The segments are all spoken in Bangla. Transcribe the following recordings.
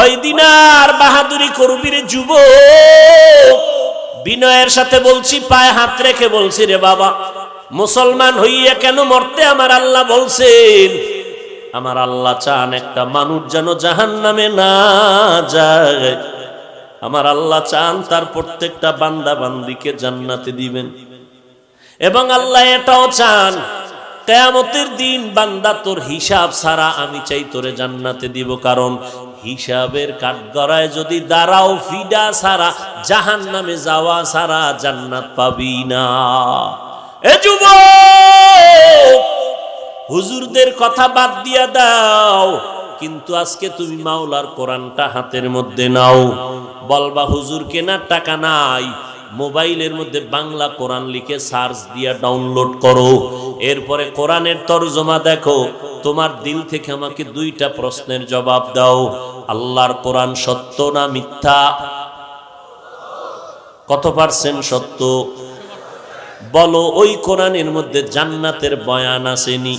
ওই দিনার বাহাদুরি করবি রে যুবক। বিনয়ের সাথে বলছি, পায়ে হাত রেখে বলছি, রে বাবা, মুসলমান হইয়া কেন মরতে আমার আল্লাহ বলছেন? আমার আল্লাহ চান একটা মানুষ যেন জাহান্নামে না যায়। আমার আল্লাহ চান তার প্রত্যেকটা বান্দা বান্দিকে জান্নাতে দিবেন। এবং আল্লাহ এটাও চান কিয়ামতের দিন বান্দা তোর হিসাব ছাড়া আমি চাই তোরে জান্নাতে দিব। কারণ হিসাবের কাঠগড়ায় যদি দাঁড়াও, ফিডা ছাড়া জাহান্নামে যাওয়া ছাড়া জান্নাত পাবি না। এ যুবক, হুজুরদের কথা বাদ দিয়া দাও, কিন্তু আজকে তুমি মাওলার কোরআনটা হাতের মধ্যে নাও। বলবা হুজুর কেনার টাকা নাই, মোবাইলের মধ্যে বাংলা কোরআন লিখে সার্চ দিয়া ডাউনলোড করো। এরপরে কোরআনের তরজমা দেখো। তোমার দিল থেকে আমাকে দুইটা প্রশ্নের জবাব দাও। আল্লাহর কোরআন সত্য না মিথ্যা? কত পার্সেন্ট সত্য বলো? ওই কোরআনের মধ্যে জান্নাতের বয়ান আসেনি?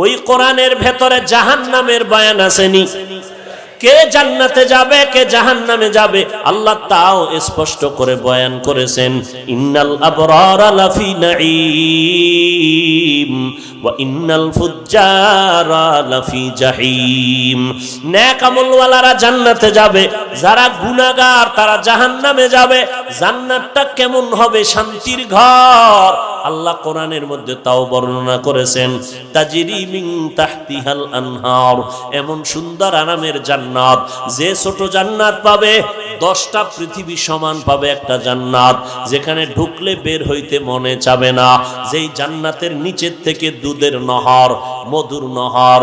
ওই কোরআনের ভেতরে জাহান্নামের বয়ান আসেনি? কে জান্নাতে যাবে কে জাহান্নামে যাবে আল্লাহ তাও স্পষ্ট করে বয়ান করেছেন। ইন্নাল আবরারা লাফি নাঈম ওয়া ইন্নাল ফুজ্জারা লাফি জাহিম। নেক আমলওয়ালারা জান্নাতে যাবে, যারা গুনাহগার তারা জাহান্নামে যাবে। জান্নাতটা কেমন হবে? শান্তির ঘর। আল্লাহ কোরআনের মধ্যে তাও বর্ণনা করেছেন, তাজরি মিন তাহতিহাল আনহার। এমন সুন্দর আরামের জান্নাত, যে ছোট জান্নাত পাবে 10টা পৃথিবী সমান পাবে একটা জান্নাত, যেখানে ঢুকলে বের হইতে মনে চাবে না। যেই জান্নাতের নিচের থেকে দুধের নহর, মধুর নহর।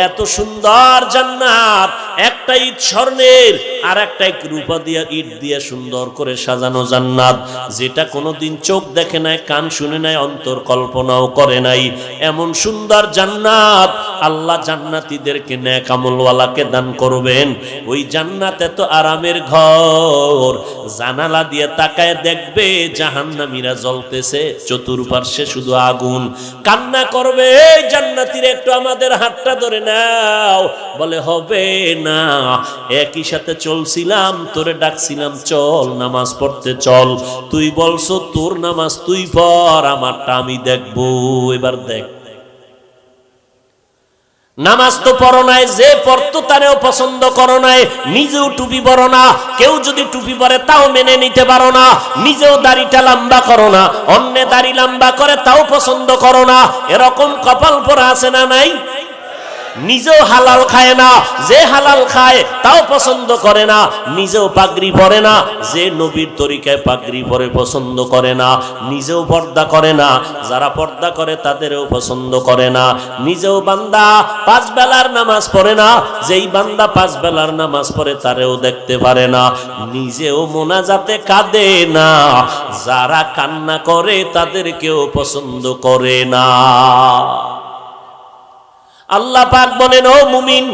এত সুন্দর জান্নাত, একটা ইট স্বর্ণের আর একটা রূপা দিয়া ইট দিয়ে সুন্দর করে সাজানো জান্নাত, যেটা কোনোদিন চোখ দেখে নাই, কান শুনে নাই, অন্তর কল্পনাও করে নাই। এমন সুন্দর জান্নাত আল্লাহ জান্নাতীদেরকে নেক আমলওয়ালাকে দান করবেন। ওই জান্নাত এত আরামের ঘর, জানালা দিয়ে তাকায় দেখবে জাহান্নামীরা জ্বলতেছে, চতুর্পার্শ্বে শুধু আগুন। কান্না করবে, এই জান্নাতীরা একটু আমাদের হাতটা ধরে নাও। বলে হবে না, একই সাথে চলছিলাম, তোরে ডাকছিলাম চল নামাজ পড়তে চল, তুই বলছো তোর নামাজ তুই পড়, আমারটা আমি দেখবো। এবার দেখ, নামাজ তো পড়ো নাই, যে পড়তো তারেও পছন্দ করো নাই, নিজেও টুপি পরো না। কেউ যদি টুপি পরে তাও মেনে নিতে পারো না, নিজেও দাড়িটা লম্বা করো না, অন্যে দাড়ি লম্বা করে তাও পছন্দ করো না। এরকম কপাল পরা আছে না নাই? নিজেও হালাল খায় না, যে হালাল খায় তাও পছন্দ করে না। নিজেও পাগড়ি পরে না, যে নবীর তরিকায় পাগড়ি পরে পছন্দ করে না। নিজেও পর্দা করে না, যারা পর্দা করে তাদেরও পছন্দ করে না। নিজেও বান্দা 5 বেলার নামাজ পড়ে না, যেই বান্দা 5 বেলার নামাজ পড়ে তারেও দেখতে পারে না। নিজেও মোনাজাতে কাঁদে না, যারা কান্না করে তাদেরকেও পছন্দ করে না। আল্লাহ পাক বলেন, ও মুমিন,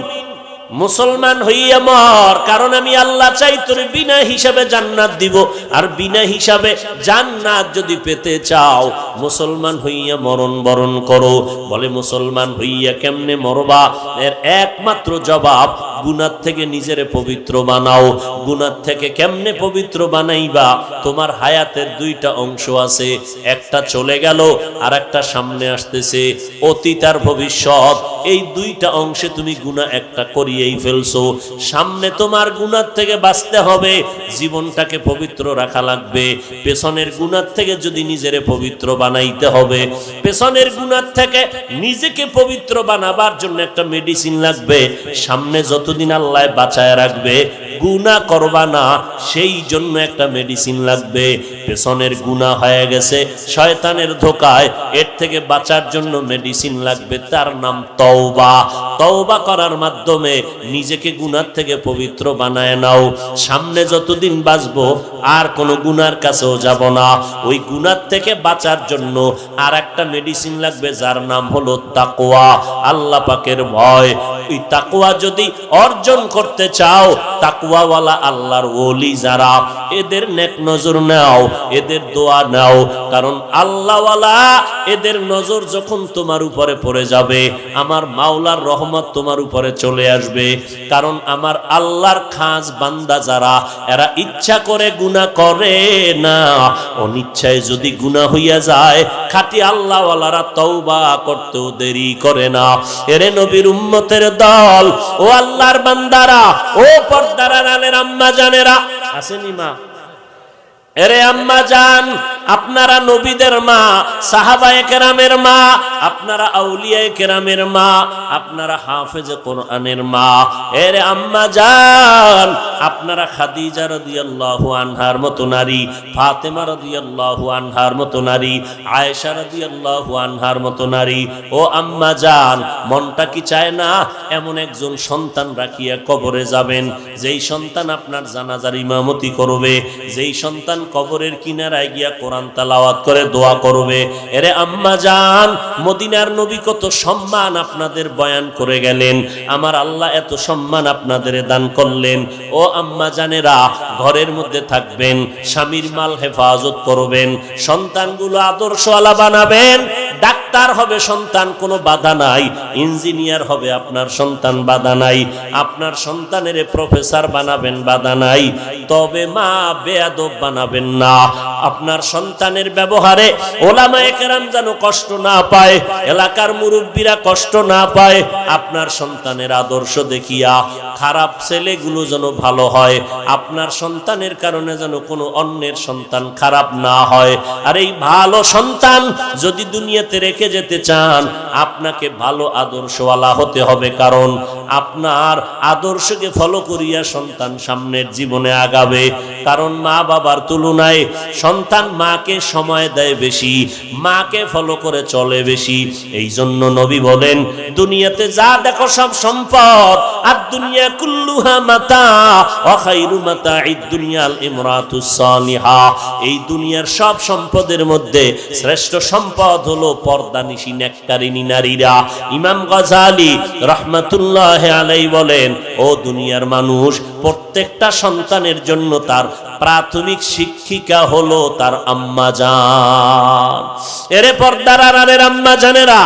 মুসলমান হইয়া মর, কারণ আমি আল্লাহ চাই তোর বিনা হিসাবে জান্নাত দিব। আর বিনা হিসাবে জান্নাত যদি পেতে চাও, মুসলমান হইয়া মরণ বরণ করো। বলে মুসলমান হইয়া কেমনে মরবা? এর একমাত্র জবাব, গুনাহ থেকে নিজেরে পবিত্র বানাও। গুনাহ থেকে কেমনে পবিত্র বানাইবা? তোমার হায়াতের 2টা অংশ আছে, একটা চলে গেল আর একটা সামনে আসতেছে, অতীত আর ভবিষ্যৎ। এই 2টা অংশে তুমি গুনাহ একটা করিয়েই ফেলছো। সামনে তোমার গুনাহ থেকে বাঁচতে হবে, জীবনটাকে পবিত্র রাখা লাগবে। পেছনের গুনাহ থেকে যদি নিজেরে পবিত্র বানাইতে হবে, পেছনের গুনাহ থেকে নিজেকে পবিত্র বানাবার জন্য একটা মেডিসিন লাগবে। সামনে যতদিন আল্লাহ বাঁচায় রাখবে, গুনাহ করবা না, সেই জন্য একটা মেডিসিন লাগবে। পেছনের গুনাহ হয়ে গেছে শয়তানের ধোকায়, এর থেকে বাঁচার জন্য মেডিসিন লাগবে, তার নাম তওবা। তওবা করার মাধ্যমে নিজেকে গুনাহ থেকে পবিত্র বানায় নাও। সামনে যতদিন বাঁচবো আর কোনো গুনার কাছেও যাব না। ওই গুনাহ থেকে বাঁচার জন্য আর একটা মেডিসিন লাগবে, যার নাম হলো তাকওয়া, আল্লাহ পাকের ভয়। ওই তাকওয়া যদি অর্জন করতে চাও, তাকওয়া তাকওয়াওয়ালা আল্লাহর ওলি যারা, এদের নেক নজর নাও, এদের দোয়া নাও। কারণ আল্লাহওয়ালা এদের নজর যখন তোমার উপরে পড়ে যাবে, আমার মাওলার রহমত তোমার উপরে চলে আসবে। কারণ আমার আল্লাহর খাস বান্দা যারা, এরা ইচ্ছা করে গুনাহ করে না, অনিচ্ছায় যদি গুনাহ হইয়া যায়, খাঁটি আল্লাহওয়ালারা তওবা করতেও দেরি করে না। এরে নবীর উম্মতের দল, ও আল্লাহর বান্দারা, ও পর্দার আড়ালের আম্মা জানেরা, আসেনি মা? এরে আম্মা জান, আপনারা নবীদের মা, সাহাবায়ে কেরামের মা, আপনারা আউলিয়ায়ে কেরামের মা, আপনারা হাফেজে কোরআনের মা। এরে আম্মা জান, আপনারা খাদিজা রাদিয়াল্লাহু আনহার মতো নারী, ফাতেমা রাদিয়াল্লাহু আনহার মতো নারী, আয়েশা রাদিয়াল্লাহু আনহার মতো নারী। ও আম্মা জান, মনটা কি চায় না এমন একজন সন্তান রাখিয়া কবরে যাবেন, যেই সন্তান আপনার জানাজার ইমামতি করবে, যেই সন্তান কবরের কিনারায় গিয়া কোরআন তেলাওয়াত করে দোয়া করবে? এরে আম্মা জান, মদিনার নবী কত সম্মান আপনাদের বয়ান করে গেলেন, আমার আল্লাহ এত সম্মান আপনাদের দান করলেন। ও আম্মা জানেরা, ঘরের মধ্যে থাকবেন, স্বামীর মাল হেফাজত করবেন, সন্তানগুলো আদর্শওয়ালা বানাবেন। ডাক্তার হবে সন্তান, কোনো বাধা নাই। ইঞ্জিনিয়ার হবে আপনার সন্তান, বাধা নাই। আপনার সন্তানের প্রফেসর বানাবেন, বাধা নাই। তবে মা বেয়াদব বানাবেন না। আপনার সন্তানের ব্যবহারে ওলামায়ে কেরাম যেন কষ্ট না পায়, এলাকার মুরব্বীরা কষ্ট না পায়। আপনার সন্তানের আদর্শ দেখিয়া খারাপ ছেলেগুলো যেন ভালো হয়, আপনার সন্তানের কারণে যেন কোনো অন্যের সন্তান খারাপ না হয়। আর এই ভালো সন্তান যদি দুনিয়াতে রেখে যেতে চান, আপনাকে ভালো আদর্শওয়ালা হতে হবে। কারণ আপনার আদর্শকে ফলো করিয়া সন্তান সামনের জীবনে আগাবে। কারণ মা বাবার তুলনায় সন্তান মাকে সময় দেয় বেশি, মাকে ফলো করে চলে বেশি। এই জন্য নবী বলেন, দুনিয়াতে যা দেখো সব সম্পদ, আর দুনিয়া কুল্লুহা মাতা ওয়া খায়রু মাতাঈদ দুনিয়াল ইমরাতুস সালিহা। এই দুনিয়ার সব সম্পদের মধ্যে শ্রেষ্ঠ সম্পদ হলো পর্দানিশী নেককারিনী নারীরা। ইমাম গজালি রাহমাতুল্লাহি আলাইহি বলেন, ও দুনিয়ার মানুষ, প্রত্যেকটা সন্তানের জন্য তার প্রাথমিক শিক্ষিকা হলো তার আম্মা জান। এরে পর্দার আড়ালের আম্মা জানেরা,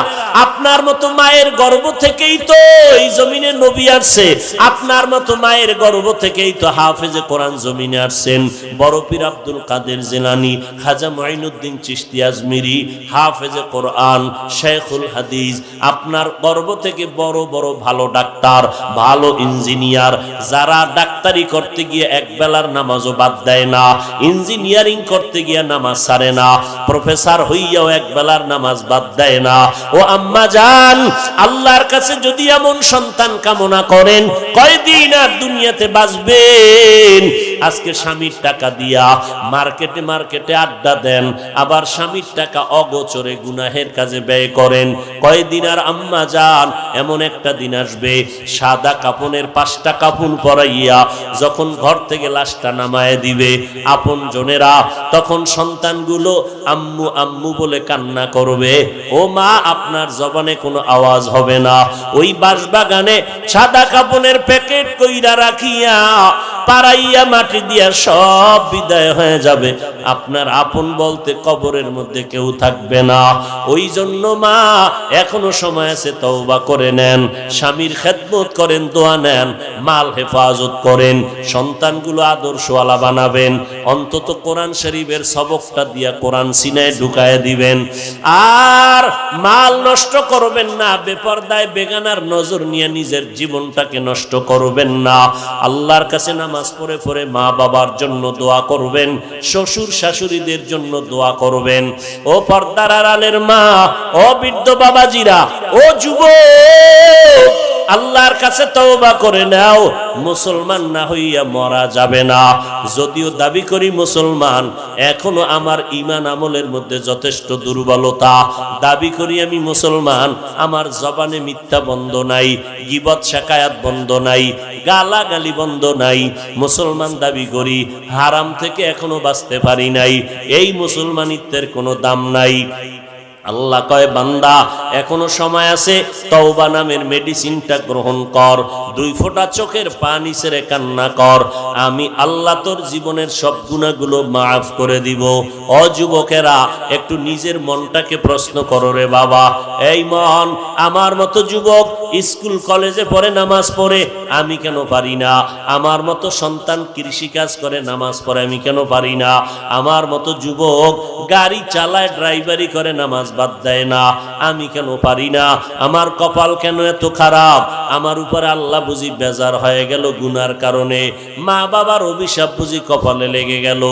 আপনার মতো মায়ের গর্ভ থেকেই তো এই জমিনে নবী আসছে, আপনার মতো মায়ের গর্ভ থেকেই তো হাফেজে কোরআন জমিনে আসছেন। বড় পীর আব্দুল কাদের জিলানী, খাজা মুঈনুদ্দিন চিশতি আজমিরি, হাফেজে কোরআন, শেখুল হাদিস। আপনার গর্ভ থেকে বড় বড় ভালো ডাক্তার, ভালো ইঞ্জিনিয়ার, যারা ডাক্তারি করতে গিয়ে এক বেলার নামাজও বাদ দেয় না, ইঞ্জিনিয়ারিং করতে গিয়ে নামাজ ছাড়ে না, প্রফেসর হইয়াও এক বেলার নামাজ বাদ দেয় না। ও আম্মা জান, আল্লাহর কাছে যদি এমন সন্তান কামনা করেন, কয়দিন আর দুনিয়াতে বাঁচবেন? আজকে স্বামীর টাকা দিয়া মার্কেটে মার্কেটে আড্ডা দেন, আবার স্বামীর টাকা অগোচরে গুনাহের কাজে ব্যয় করেন। কয়দিন আর আম্মা জান? এমন একটা দিন আসবে, সাদা কাপনের 5টা কাপন পরাইয়া যখন ঘর থেকে লাশটা নামায় দিবে আপন জনেরা, তখন সন্তানগুলো আম্মু আম্মু বলে কান্না করবে। ও মা, আপনার জবানে কোনো আওয়াজ হবে না। ওই বাঁশবাগানে সাদা কাপনের প্যাকেট কইরা রাখিয়া পাড়াইয়া মাটি দিয়া সব বিদায় হয়ে যাবে। আপনার আপন বলতে কবরের মধ্যে কেউ থাকবে না। ওই জন্য মা, এখনো সময় আছে, তওবা করে নেন, স্বামীর খেদমত করেন, দোয়া নেন, মাল হেফাজত করেন, সন্তানগুলো আদর্শওয়ালা বানাবেন। অন্তত কোরআন শরীফের সবকটা দিয়া কোরআন সিনায় ঢুকায় দিবেন। আর মাল নষ্ট করবেন না, বেপরদায় বেগানার নজর নিয়ে নিজের জীবনটাকে নষ্ট করবেন না। আল্লাহর কাছে নামাজ পড়ে পড়ে মা বাবার জন্য দোয়া করবেন, শ্বশুর শাশুড়িদের জন্য দোয়া করবেন। ও পর্দার আড়ালের মা, ও বৃদ্ধ বাবাজিরা, ও যুবক, আল্লাহর কাছে তওবা করে নাও। মুসলমান না হইয়া মরা যাবে না। যদিও দাবি করি মুসলমান, এখনো আমার ঈমান আমলের মধ্যে যথেষ্ট দুর্বলতা। দাবি করি আমি মুসলমান, আমার জবানে মিথ্যা বন্ধ নাই, গীবত শাকায়াত বন্ধ নাই, গালাগালি বন্ধ নাই। মুসলমান দাবি করি, হারাম থেকে এখনো বাঁচতে পারি নাই। এই মুসলমানিত্বের কোনো দাম নাই। আল্লাহ কয় বান্দা এখনো সময় আছে, তওবা নামের মেডিসিনটা গ্রহণ কর, 2 ফোঁটা চোখের পানি ছেড়ে কান্না কর, আমি আল্লাহ তোর জীবনের সব গুনাহগুলো মাফ করে দিব। ও যুবকেরা, একটু নিজের মনটাকে প্রশ্ন করো রে বাবা। এই মন, আমার মতো যুবক স্কুল কলেজে পড়ে নামাজ পড়ে, আমি কেন পারি না? আমার মতো সন্তান কৃষিকাজ করে নামাজ পড়ে, আমি কেন পারি না? আমার মতো যুবক গাড়ি চালায়, ড্রাইভারি করে, নামাজ বাদ দেয় না, আমি কেন পারি না? আমার কপাল কেন এত খারাপ? আমার উপরে আল্লাহ বুঝি বেজার হয়ে গেল গুনার কারণে, মা বাবার অভিশাপ বুঝি কপালে লেগে গেল।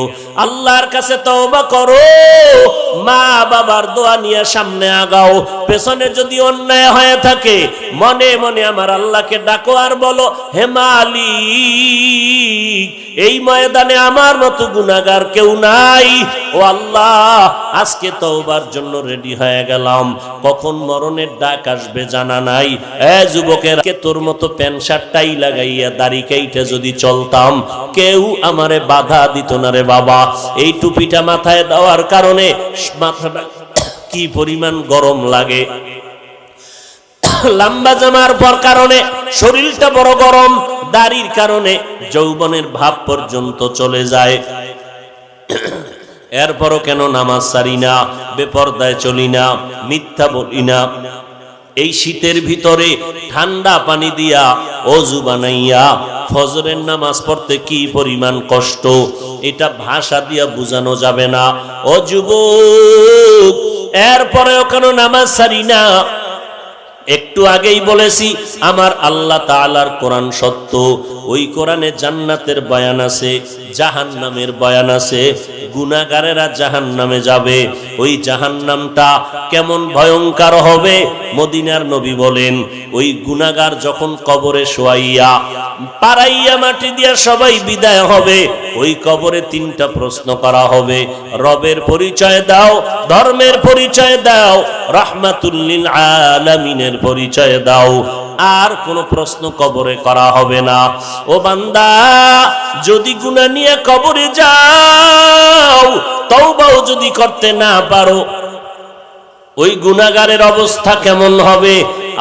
আল্লাহর কাছে তওবা করো, মা বাবার দোয়া নিয়ে সামনে আগাও। পেছনে যদি অন্যায় হয়ে থাকে, মনে মনে আমার আল্লাহকে ডাকো আর বলো, হে মালিক, এই ময়দানে আমার মতো গুনাহগার কেউ নাই। ও আল্লাহ, আজকে তওবার জন্য রেডি হয়ে গেলাম, কখন মরণের ডাক আসবে জানা নাই। এ যুবকের, তোর মতো প্যান্ট শার্ট টাই লাগাইয়া দাড়ি কাইটা যদি চলতাম, কেউ আমারে বাধা দিত না রে বাবা। এই টুপিটা মাথায় দেওয়ার কারণে মাথাটা কি পরিমাণ গরম লাগে, লম্বা জামার পর কারণে শরীরটা বড় গরম, দাড়ির কারণে যৌবনের ভাব পর্যন্ত চলে যায়। এরপরও কেন নামাজ ছাড়ি না, বেপরদায় চলি না, মিথ্যা বলি না? এই শীতের ভিতরে ঠান্ডা পানি দিয়া ওযু বানাইয়া ফজরের নামাজ পড়তে কি পরিমাণ কষ্ট, এটা ভাষা দিয়া বোঝানো যাবে না। ও যুবক, এরপরেও কেন নামাজ ছাড়ি না? একটু আগেই বলেছি, আমার আল্লাহ তাআলার কোরআন সত্য। ওই কোরআনে জান্নাতের বয়ান আছে, জাহান্নামের বয়ান আছে। গুনাহগারেরা জাহান্নামে যাবে, ওই জাহান্নামটা কেমন ভয়ঙ্কর হবে। মদিনার নবী বলেন, ওই গুনাহগার যখন কবরে শোয়াইয়া পাড়াইয়া মাটি দিয়া সবাই বিদায় হবে, ওই কবরে 3টা প্রশ্ন করা হবে। রবের পরিচয় দাও, ধর্মের পরিচয় দাও, রাহমাতুল লিল আলামিনের পরিচয় দাও। আর কোন প্রশ্ন কবরে করা হবে না। ও বান্দা, যদি গুনাহ নিয়ে কবরে যাও, তওবাও যদি করতে না পারো, ওই গুনাহগারের অবস্থা কেমন হবে?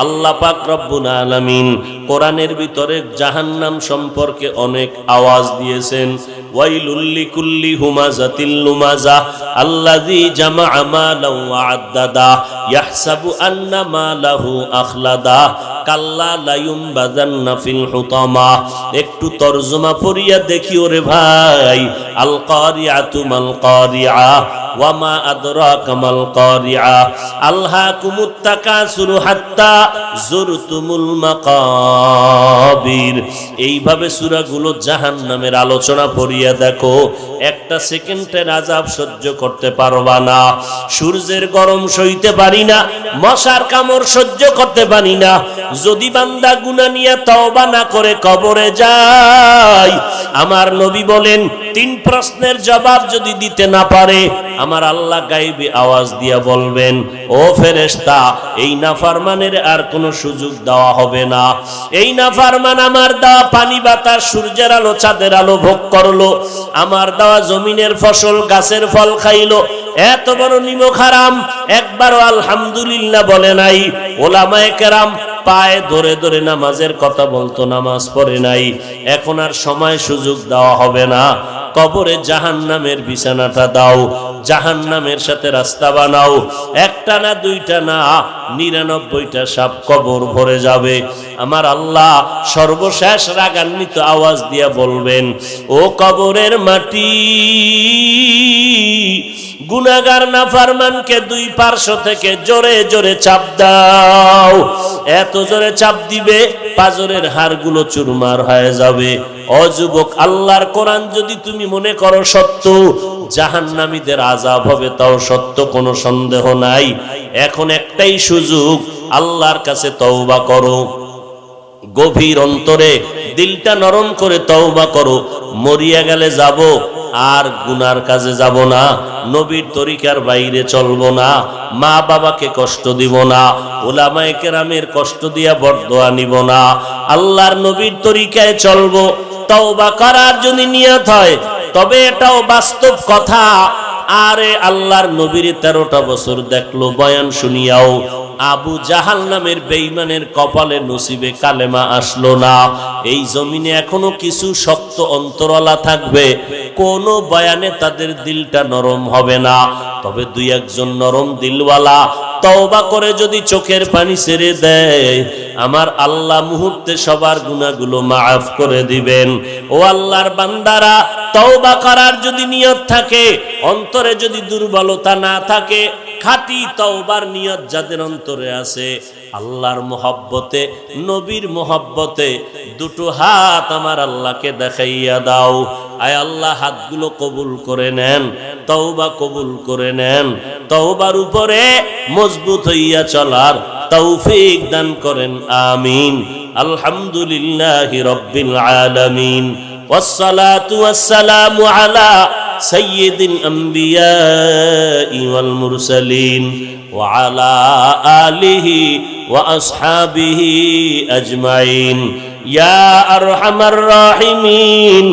আল্লাহ পাক রব্বুল আলামিন কোরআনের ভিতরে জাহান্নাম সম্পর্কে অনেক আওয়াজ দিয়েছেন। ওয়াইলুল লিকুল্লি হুমাযাতিল লুমাযা আল্লাযী জামাআ মালান ওয়া আদ্দাদা ইয়াহসাবু আন্না মালাহু আখলাদা কাল্লা লা ইউমবাযান্না ফিল হুতামা। একটু তরজমা পড়িয়া দেখি ওরে ভাই। আল কারিআতু মাল কারিআ ওয়া মা আদরাকা মাল কারিআ আলহাকুমুত তাকাসুরু হাত্তা যুরতুমুল মাকাবির। এইভাবে সূরাগুলো জাহান্নামের আলোচনা পড়িয়া দেখো, একটা সেকেন্ডের আযাব সহ্য করতে পারবা না। সূর্যের গরম সইতে পারি না, মশার কামড় সহ্য করতে পারি না। যদি বান্দা গুনাহ নিয়ে তওবা না করে কবরে যায়, আমার নবী বলেন 3 প্রশ্নের জবাব যদি দিতে না পারে, আমার আল্লাহ গায়বী আওয়াজ দিয়া বলবেন, ও ফেরেশতা, এই নাফরমানের আর কোনো সুযোগ দেওয়া হবে না। এই নাফরমান আমার দেওয়া পানি বাতাস সূর্যের আলো চাঁদের আলো ভোগ করলো, আমার দেওয়া জমিনের ফসল গাছের ফল খাইলো, এত বড় নিমক হারাম, একবারও আলহামদুলিল্লাহ বলে নাই। ওলামায়ে কেরাম পায়ে ধরে ধরে নামাজের কথা বলতো, নামাজ পড়ে নাই। এখন আর সময় সুযোগ দেওয়া হবে না। কবরে জাহান্নামের বিছানাটা দাও, জাহান্নামের সাথে রাস্তা বানাও। 1টা না 2টা না, 99টা সাপ কবর ভরে যাবে। আমার আল্লাহ সর্বশেষ রাগান্বিত আওয়াজ দিয়া বলবেন, ও কবরের মাটি, গুনাহগার নাফরমানকে 2 পার্শ্ব থেকে জোরে জোরে চাপ দাও। এত জোরে চাপ দিবে পাজরের হাড়গুলো চুরমার হয়ে যাবে। ও যুবক, আল্লাহর কোরআন যদি তুমি মনে করো সত্য, জাহান্নামীদের আযাব হবে তাও সত্য, কোনো সন্দেহ নাই। এখন একটাই সুযোগ, আল্লাহর কাছে তওবা করো, গভীর অন্তরে দিলটা নরম করে তওবা করো। মরিয়া গেলে যাব, আর গুনার কাজে যাব না, নবীর তরিকার বাইরে চলবো না, মা বাবাকে কষ্ট দিব না, উলামায়ে কেরামের কষ্ট দিয়া বরদোয়া নিব না, আল্লাহর নবীর তরিকায় চলবো। তওবা করার যদি নিয়ত হয়, তবে এটাও বাস্তব কথা, আরে আল্লাহর নবীর 13টা বছর দেখলো বয়ান শুনিয়াও আবু জাহাল নামের বেঈমানের কপালে নসিবে কালেমা আসলো না। এই জমিনে এখনো কিছু শক্ত অন্তরওয়ালা থাকবে, কোনো বয়ানে তাদের দিলটা নরম হবে না। তবে দুই একজন নরম দিলওয়ালা তওবা করে যদি চোখের পানি ছেড়ে দেয়, আমার আল্লাহ মুহূর্তে সবার গুনাহগুলো মাফ করে দিবেন। ও আল্লাহর বান্দারা, তওবা করার যদি নিয়ত থাকে, অন্তরে যদি দুর্বলতা না থাকে, খাঁটি তওবার নিয়ত যাদের অন্তরে আছে, আল্লাহর মোহব্বতে, নবীর মোহব্বতে দুটো হাত আমার আল্লাহকে দেখাইয়া দাও। আয় আল্লাহ, হাতগুলো কবুল করে নেন, তওবা কবুল করে নেন, তওবার উপরে মজবুত হইয়া চলার তৌফিক দান করেন, আমিন। আলহামদুলিল্লাহি রাব্বিল আলামিন, ওয়াসসালাতু ওয়াসসালামু আলা সাইয়্যিদিল আম্বিয়াই ওয়াল মুরসালিন ওয়া আলা আলিহি ওয়া আসহাবিহি আজমাইন। ইয়া আরহামার রাহিমিন,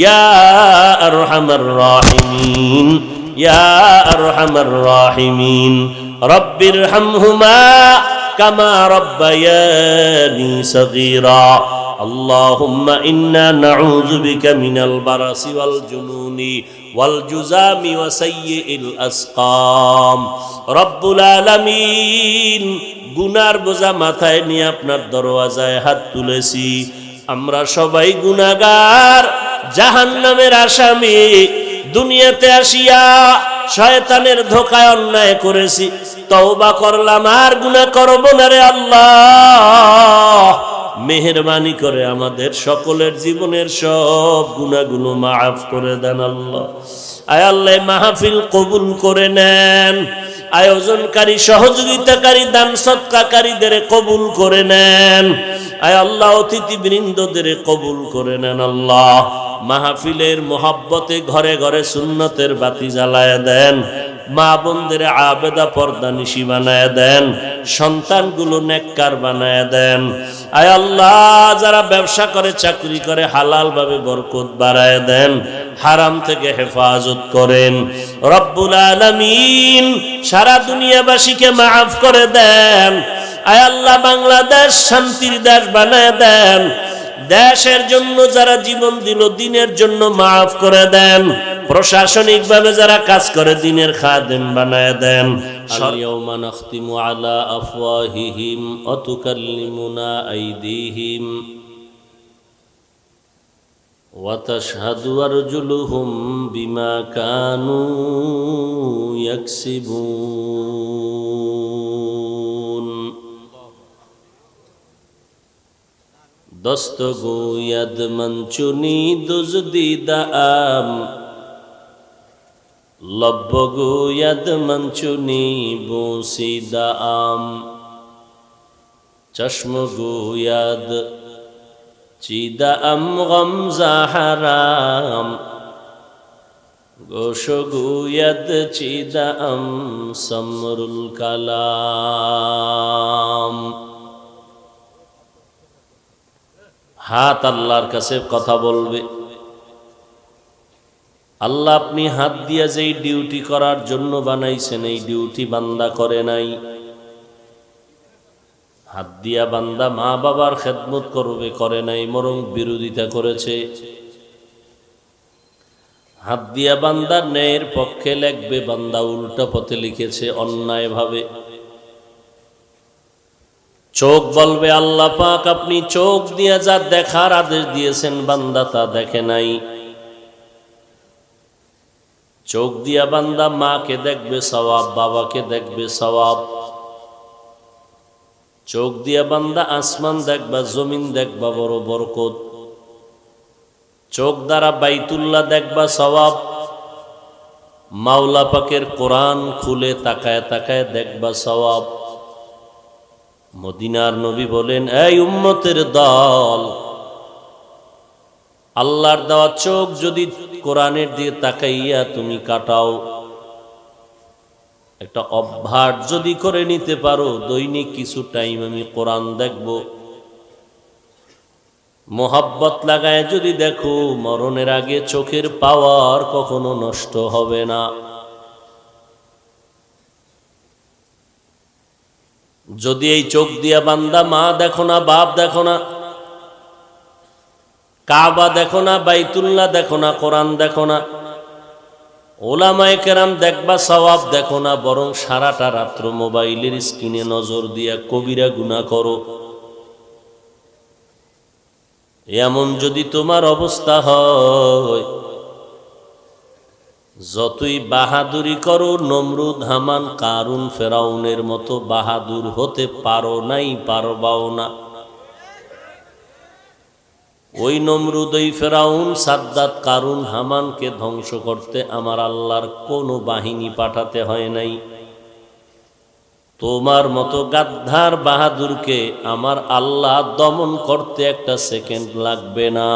ইয়া আরহামার রাহিমিন, ইয়া আরহামার রাহিমিন। রব্বিরহামহুমা কামা রব্বায়ানি সগীরা। আল্লাহুম্মা ইন্না নাউযু বিকা মিনাল বারাসি ওয়াল জুনুনি ওয়াল জুযামি ওয়া সাইয়্যিল আসকাম। রব্বুল আলামিন, গুনার বোঝা মাথায় নিয়ে আপনার দরওয়াজায় হাত তুলেছি। আমরা সবাই গুনাহগার, জাহান্নামের আসামি। দুনিয়াতে আসিয়া শয়তানের ধোঁকায় অন্যায় করেছি, তওবা করলাম, আর গুনাহ করব না রে আল্লাহ। মেহেরবানি করে আমাদের সকলের জীবনের সব গুনাহগুলো মাফ করে দেন আল্লাহ। আয় আল্লাহ, মাহফিল কবুল করে নেন। আয়োজনকারী, সহযোগিতাকারী, দান সদকাকারীদের কবুল করে নেন। আয় আল্লাহ, অতিথিবৃন্দদের কবুল করে নেন আল্লাহ। মাহফিলের মোহাব্বতে ঘরে ঘরে সুন্নতের বাতি জ্বালায় দেন। মা বোনদের আবেদা পর্দানিশী বানায় দেন। সন্তানগুলো নেককার বানায় দেন। আয় আল্লাহ, যারা ব্যবসা করে, চাকরি করে, হালাল ভাবে বরকত বাড়ায় দেন। হারাম থেকে হেফাজত করেন রব্বুল আলামিন। সারা দুনিয়াবাসীকে মাফ করে দেন। আয় আল্লাহ, বাংলাদেশ শান্তির দেশ বানায় দেন। দেশের জন্য যারা জীবন দিল, দিনের জন্য মাফ করে দেন। প্রশাসনিক ভাবে যারা কাজ করে, দিনের খাদেম বানায় দেন। আল-ইয়াওমা নাখতিমু আলা আফওয়াহিহিম ওয়া তুকাল্লিমুনা আইদিহিম ওয়া তাশহাদু আরজুলুহুম বিমা কানু ইয়াকসিবুন। দস্ত গোয়াদ মঞ্চুনি দুজদিদা আম, লব্ব গোয়াদ মঞ্চুনি বসিদা আম। চশম গোয়াদ চিদা আম গমজা হারাম, গোশ গোয়াদ চিদা আম সমরুল কালাম। হাত আল্লাহর কাছে কথা বলবে। আল্লাহ, আপনি হাত দিয়া যেই ডিউটি করার জন্য বানাইছেন, এই ডিউটি বান্দা করে নাই। হাত দিয়া বান্দা মা বাবার খেদমত করবে, করে নাই, বরং বিরোধিতা করেছে। হাত দিয়া বান্দা ন্যায়ের পক্ষে লেখবে, বান্দা উল্টা পথে লিখেছে অন্যায় ভাবে। চোখ বলবে, আল্লাহ পাক আপনি চোখ দিয়ে যা দেখার আদেশ দিয়েছেন, বান্দা তা দেখে নাই। চোখ দিয়া বান্দা মাকে দেখবে সওয়াব, বাবাকে দেখবে সওয়াব। চোখ দিয়া বান্দা আসমান দেখবা, জমিন দেখবা, বড় বরকত। চোখ দ্বারা বাইতুল্লাহ দেখবা, সওয়াব। মাওলা পাকের কোরআন খুলে তাকায় তাকায় দেখবা, সওয়াব। মদিনার নবী বলেন, এই উম্মতের দল, আল্লাহর দেওয়া চোখ যদি কোরআনের দিকে তাকাইয়া তুমি কাটাও, একটা অভ্যাস যদি করে নিতে পারো, দৈনিক কিছু টাইম আমি কোরআন দেখব, মোহাব্বত লাগায় যদি দেখো, মরণের আগে চোখের পাওয়ার কখনো নষ্ট হবে না। যদি এই চোখ দিয়া বান্দা মা দেখো না, বাপ দেখো না, কাবা দেখো না, বাইতুল্লাহ দেখো না, কোরআন দেখো না, ওলামায়ে কেরাম দেখবা, সওয়াব দেখো না, বরং সারাটা রাত্র মোবাইলের স্ক্রিনে নজর দিয়া কবিরা গুনাহ করো, এমন যদি তোমার অবস্থা হয়, যতই বাহাদুরি করো, নমরুদ, হামান, কারুন, ফেরাউনের মতো বাহাদুর হতে পারো নাই, পারবাও না। ওই নমরুদ, ওই ফেরাউন, সাদ্দাত, কারুন, হামানকে ধ্বংস করতে আমার আল্লাহর কোনো বাহিনী পাঠাতে হয় নাই। তোমার মতো গাদ্দার বাহাদুরকে আমার আল্লাহ দমন করতে একটা সেকেন্ড লাগবে না।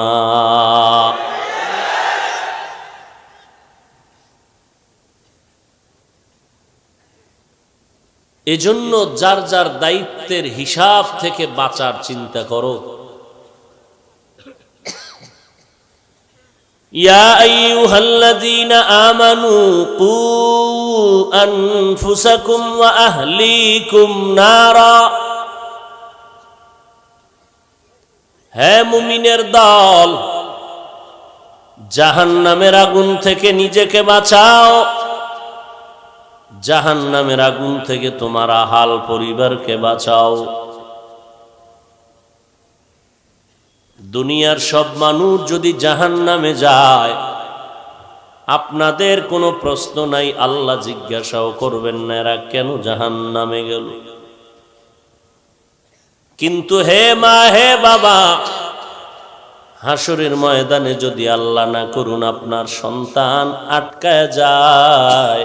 এজন্য যার যার দায়িত্বের হিসাব থেকে বাঁচার চিন্তা করো। ইয়া আইয়ুহাল্লাযীনা আমানু কু আনফুসাকুম ওয়া আহলিকুম নারা, হে মুমিনের দল, জাহান্নামের আগুন থেকে নিজেকে বাঁচাও, জাহান্নামের আগুন থেকে তোমার আহাল পরিবারকে বাঁচাও। দুনিয়ার সব মানুষ যদি জাহান্নামে যায়, আপনাদের কোনো প্রশ্ন নাই, আল্লাহ জিজ্ঞাসাও করবেন না এরা কেন জাহান্নামে গেল। কিন্তু হে মা, হে বাবা, হাসরের ময়দানে যদি আল্লাহ না করুন আপনার সন্তান আটকায় যায়,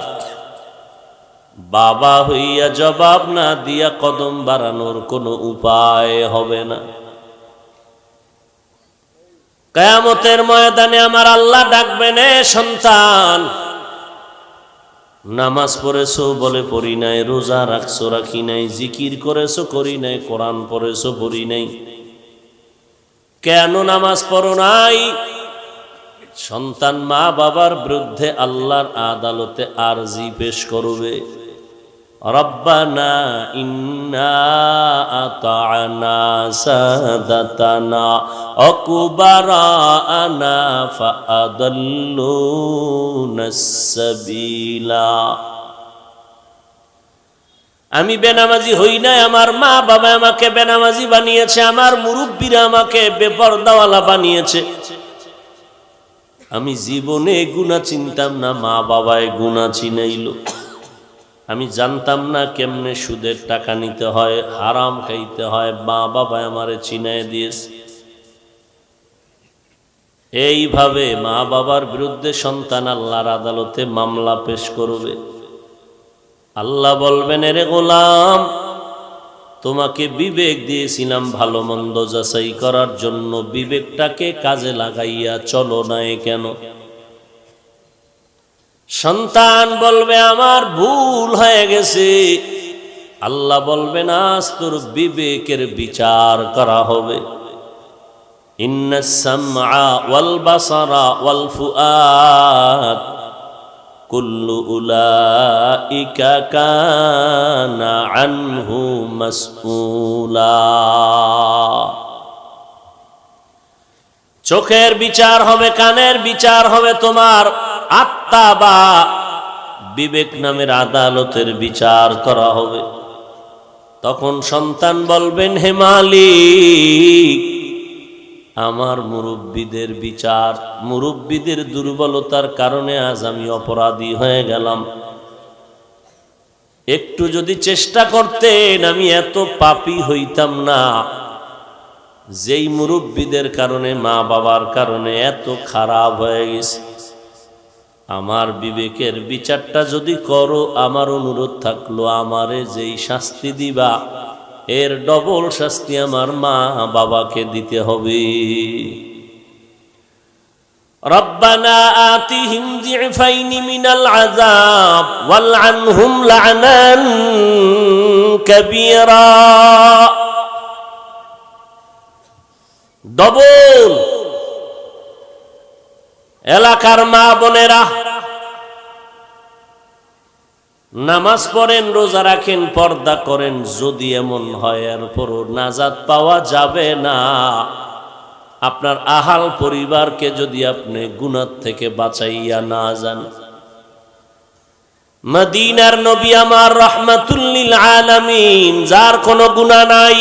বাবা হইয়া জবাব না দিয়া কদম বাড়ানোর কোনো উপায় হবে না। কিয়ামতের ময়দানে আমার আল্লাহ ডাকবেন, এ সন্তান, নামাজ পড়েছো বলে পড়ি নাই, রোজা রাখছো রাখি নাই, জিকির করেছো করি নাই, কোরআন পড়েছো পড়ি নাই, কেন নামাজ পড়ো নাই? সন্তান মা বাবার বিরুদ্ধে আল্লাহর আদালতে আরজি পেশ করবে, রব্বানা ইন্না আতা'না সাদাতানা ওয়া কুবারানা ফাআদাল্লুনাস সাবিলা। আমি বেনামাজি হই নাই, আমার মা বাবা আমাকে বেনামাজি বানিয়েছে, আমার মুরব্বীরা আমাকে বেপরদাওয়ালা বানিয়েছে। আমি জীবনে গুনাহ চিনতাম না, মা বাবায় গুনাহ চিনাইলো। আমি জানতাম না কেমনে সুদের টাকা নিতে হয়, হারাম খাইতে হয়, মা বাবা আমারে চিনায় দিয়েছে। এইভাবে মা বাবার বিরুদ্ধে সন্তান আল্লাহর আদালতে মামলা পেশ করবে। আল্লাহ বলবেন, এরে গোলাম, তোমাকে বিবেক দিয়েছিলাম ভালো মন্দ যাচাই করার জন্য, বিবেকটাকে কাজে লাগাইয়া চলো নাই কেন? সন্তান বলবে, আমার ভুল হয়ে গেছে। আল্লাহ বলবেন, আজ তোর বিবেকের বিচার করা হবে। ইন্নাস সামআ ওয়াল বাসারা ওয়াল ফুআদ কুল্লু উলাইকা কানা আনহু মাসউলা। চোখের বিচার হবে, কানের বিচার হবে, তোমার আত্মা বা বিবেক নামের আদালতের বিচার করা হবে। তখন সন্তান বলবেন, হে মালিক, আমার মুরব্বীদের বিচার, মুরব্বীদের দুর্বলতার কারণে আজ আমি অপরাধী হয়ে গেলাম। একটু যদি চেষ্টা করতেন আমি এত পাপী হইতাম না। যেই মুরব্বীদের কারণে, মা বাবার কারণে এত খারাপ হয়ে গেছে। আমার বিবেকের বিচারটা যদি করো, আমার অনুরোধ থাকলো, আমারে যেই শাস্তি দিবা এর ডবল শাস্তি আমার মা বাবাকে দিতে হবে। রব্বানা আতিহিম যিফাইনি মিনাল আযাব ওয়ালআনহুম লা'নান কাবীরা। ডবল। এলাকার মা বোনেরা, নামাজ পড়েন, রোজা রাখেন, পর্দা করেন, যদি এমন হয় এরপরও নাজাত পাওয়া যাবে না, আপনার আহাল পরিবারকে যদি আপনি গুনাহ থেকে বাঁচাইয়া না যান। মদিনার নবী আমার রাহমাতুল লিল আলামিন, যার কোনো গুনাহ নাই,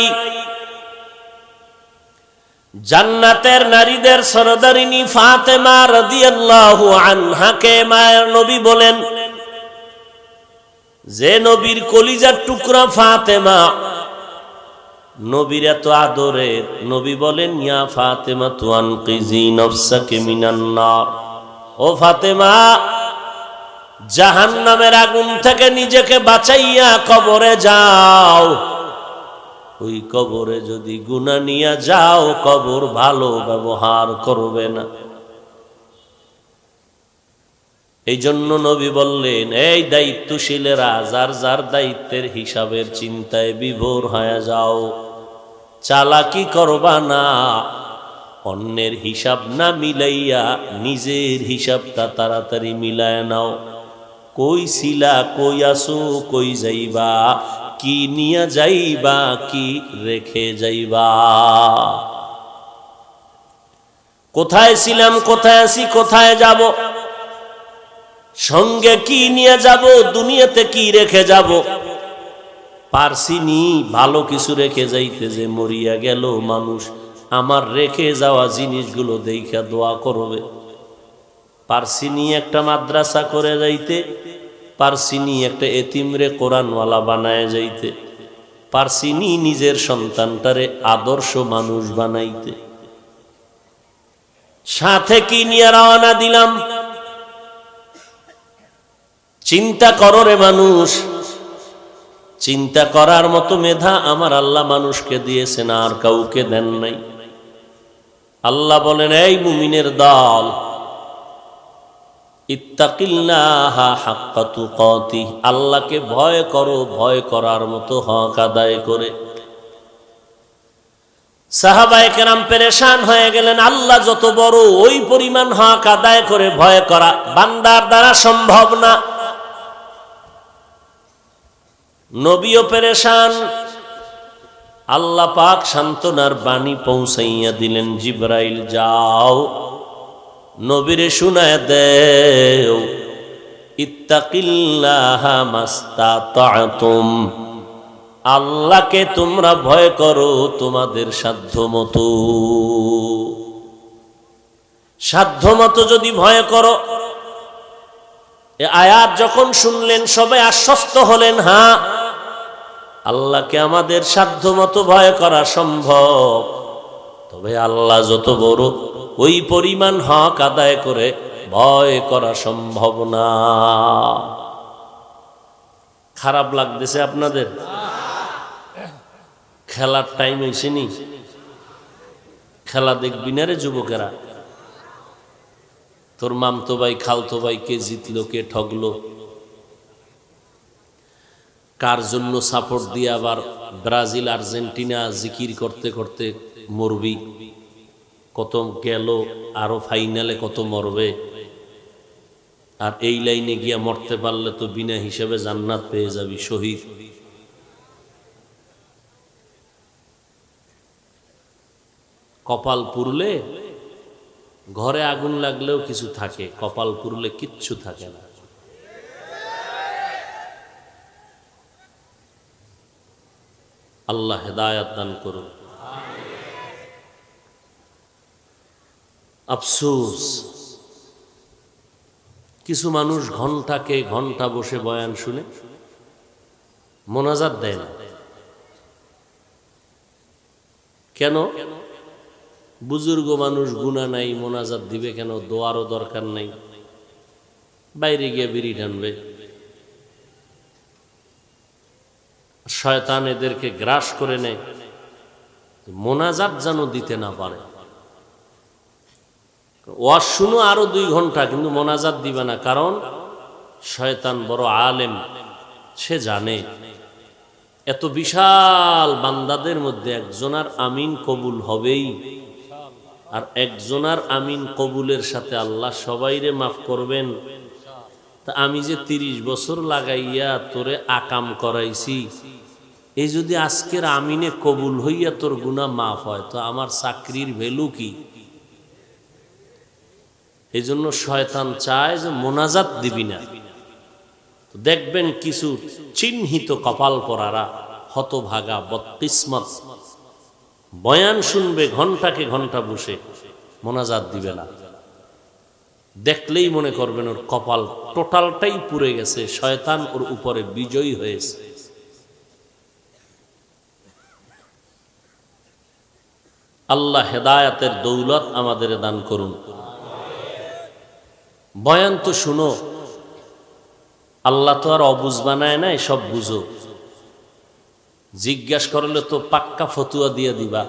জান্নাতের নারীদের সরদারিনী ফাতেমা রাদিয়াল্লাহু আনহাকে মায়ের নবী বলেন, যে নবীর কলিজার টুকরা ফাতেমা, নবীর এত আদরের, নবী বলেন, ইয়া ফাতেমা তুআনকিজি নফসাকে মিনান নার, ও ফাতেমা, জাহান্নামের আগুন থেকে নিজেকে বাঁচাইয়া কবরে যাও। ওই কবরে যদি গুনাহ নিয়ে যাও, কবর ভালো ব্যবহার করবে না। এই জন্য নবী বললেন, এই দায়িত্বশীলেরা, যার যার দায়িত্বের হিসাবের চিন্তায় বিভোর হয়ে যাও, চালাকি করবা না, অন্যের হিসাব না মিলাইয়া নিজের হিসাবটা তাড়াতাড়ি মিলায় নাও। কই ছিলা, কই আসো, কই যাইবা, কি নিয়ে যাইবা, কি রেখে যাইবা, কোথায় ছিলাম, কোথায় আছি, কোথায় যাব, সঙ্গে কি নিয়ে যাব, দুনিয়াতে কি রেখে যাব। পারছিনি ভালো কিছু রেখে যাইতে, যে মরিয়া গেল মানুষ আমার রেখে যাওয়া জিনিসগুলো দেখা দোয়া করবে। পারছিনি একটা মাদ্রাসা করে যাইতে, পারছিনি একটা এতিমরে কোরআনওয়ালা বানায় যাইতে, পারছিনি নিজের সন্তানটারে আদর্শ মানুষ বানাইতে। সাথে কি নিয়ে রওনা দিলাম, চিন্তা করো রে মানুষ। চিন্তা করার মতো মেধা আমার আল্লাহ মানুষকে দিয়েছেন, আর কাউকে দেন নাই। আল্লাহ বলেন, এই মুমিনের দল, ইত্তাকিল্লাহা হাক্কা তুকাতিহ, আল্লাহকে ভয় করো, ভয় করার মতো হক আদায় করে। সাহাবায়ে কেরাম পেরেশান হয়ে গেলেন, আল্লাহ যত বড়, ওই পরিমাণ হক আদায় করে ভয় করা বান্দার দ্বারা সম্ভব না। নবীও পেরেশান। আল্লাহ পাক সান্ত্বনার বাণী পৌঁছাইয়া দিলেন, জিবরাইল যাও, নবীরে শুনায় দেও, ইত্তাকিল্লাহা মাস্তাতাতুম, আল্লাহকে তোমরা ভয় করো তোমাদের সাধ্যমতো। সাধ্যমতো যদি ভয় করো। এ আয়াত যখন শুনলেন সবাই আশ্বস্ত হলেন, হ্যাঁ, আল্লাহকে আমাদের সাধ্যমতো ভয় করা সম্ভব। তবে আল্লাহ যত বড়, ওই পরিমাণ হক আদায় করে ভয় করা সম্ভব না। খারাপ লাগতেছে আপনাদের? খেলার টাইম হয়েছে নি? খেলা দেখবি না রে যুবকেরা? তোর মামতো ভাই, খালতো ভাই, কে জিতলো, কে ঠগলো, কার জন্য সাপোর্ট দিয়ে আবার ব্রাজিল আর্জেন্টিনা জিকির করতে করতে মরবি, কত গেল, আরো ফাইনালে কত মরবে। আর এই লাইনে গিয়া মরতে পারলে তো বিনা হিসেবে জান্নাত পেয়ে যাবি, শহীদ। কপাল পুরলে, ঘরে আগুন লাগলেও কিছু থাকে, কপাল পুরলে কিচ্ছু থাকে না। আল্লাহ হেদায়াত দান করুন। আফসোস, কিছু মানুষ ঘন্টাকে ঘন্টা বসে বয়ান শুনে মোনাজাত দেয় না। কেন? বুজুর্গ মানুষ, গুনাহ নাই, মোনাজাত দিবে কেন? দোয়ারও দরকার নাই, বাইরে গিয়ে বিড়ি টানবে। শয়তান এদেরকে গ্রাস করে নেয়, মোনাজাত যেন দিতে না পারে। ওয়াজ শুনো আরো 2 ঘন্টা, কিন্তু মোনাজাত দিবে না। কারণ শয়তান বড় আলেম, সে জানে এত বিশাল বান্দাদের মধ্যে একজনার আমিন কবুল হবেই, আর একজনার আমিন কবুলের সাথে আল্লাহ সবাইরে মাফ করবেন। তা আমি যে 30 বছর লাগাইয়া তোরে আকাম করাইছি, এই যদি আজকের আমিনে কবুল হইয়া তোর গুনাহ মাফ হয়, তো আমার চাকরির ভ্যালু কি? এই জন্য শয়তান চায় যে মোনাজাত দিবি না। দেখবেন কিছু চিহ্নিত কপাল পরারা, হতভাগা, বদকিসমত, বয়ান শুনবে ঘন্টাকে ঘন্টা বসে, মোনাজাত দিবে না। দেখলেই মনে করবেন ওর কপাল টোটালটাই পুড়ে গেছে, শয়তান ওর উপরে বিজয়ী হয়েছে। আল্লাহ হেদায়াতের দৌলত আমাদের দান করুন। বয়ান তো শুনো, আল্লাহ তো আর অবুঝ বানায় নাই, সব বুঝো। জিজ্ঞাসা করলে তো পাক্কা ফতুয়া দিয়ে দিবা।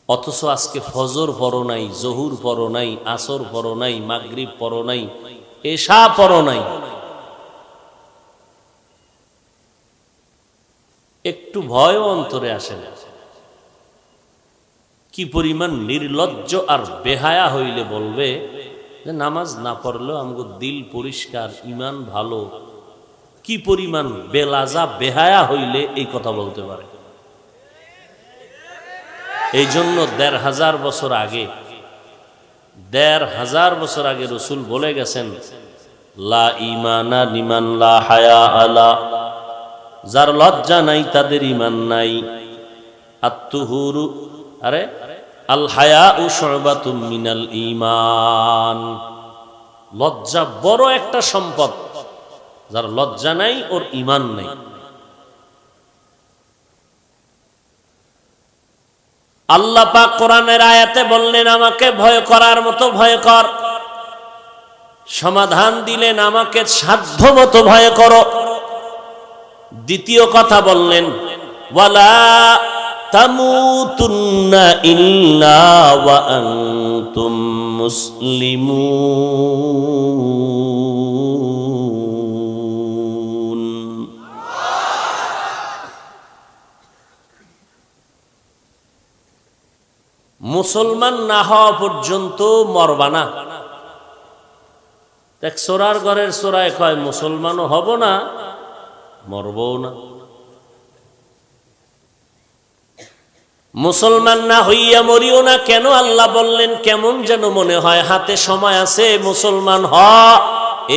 অথচ আজকে ফজর পড়ো নাই, জহুর পড়ো নাই, আসর পড়ো নাই, মাগরিব পড়ো নাই, এশা পড়ো নাই। একটু ভয়ও অন্তরে আসে না। কি পরিমাণ নির্লজ্জ আর বেহায়া হইলে বলবে যে নামাজ না পড়লেও আমাকে দিল পরিষ্কার, ইমান ভালো। কি পরিমাণ বেলাজা বেহায়া হইলে এই কথা বলতে পারে। এই জন্য ১৫০০ বছর আগে, ১৫০০ বছর আগে রসুল বলে গেছেন, লা ইমানা লিমান লা হায়া আলা, যার লজ্জা নাই তাদের ইমান নাই। আত্তুহুরু আল হায়াউ শুবাতুম মিনাল ঈমান, লজ্জা বড় একটা সম্পদ। যার লজ্জা নাই ওর ঈমান নাই। আল্লাহ পাক কোরআনের আয়াতে বললেন, আমাকে ভয় করার মতো ভয় কর। সমাধান দিলেন, আমাকে সাধ্য মতো ভয় করো। দ্বিতীয় কথা বললেন, ওয়ালা তামুতুন্না ইল্লা ওয়া আনতুম মুসলিমুন। মুসলমান না হওয়া পর্যন্ত মরবা না। দেখ, সোরার ঘরের সোরায় কয় মুসলমানও হব না, মরবও না। মুসলমান না হইয়া মরিও না কেন আল্লাহ বললেন? কেমন যেন মনে হয় হাতে সময় আছে, মুসলমান হ,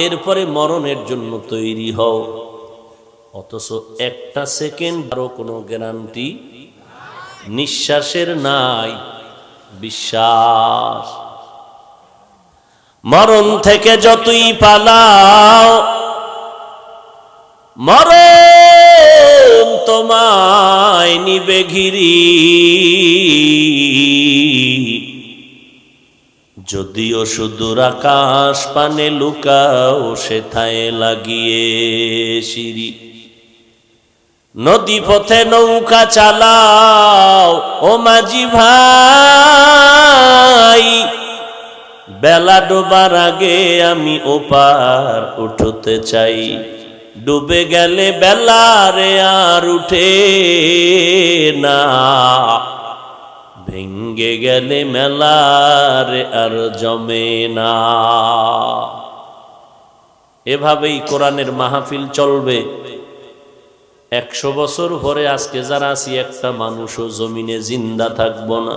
এরপরে মরণের জন্য তৈরি হও। অথচ একটা সেকেন্ডও কোনো গ্যারান্টি নিঃশ্বাসের নাই। বিশ্বাস, মরণ থেকে যতই পালাও, মরণ তোমায় নিবে ঘিরি। যদিও সুদূর আকাশ পানে লুকাও, সেথায় লাগিয়ে সিঁড়ি। নদী পথে নৌকা চালাও ও মাঝি ভাই, বেলা ডোবার আগে আমি ওপার উঠতে চাই। ডুবে গেলে বেলারে আর উঠে না, ভেঙ্গে গেলে মেলারে আর জমে না। এভাবেই কোরআনের মাহফিল চলবে। 100 বছর পরে আজকে যারা আছি, একটা মানুষও জমিনে জিন্দা থাকবো না।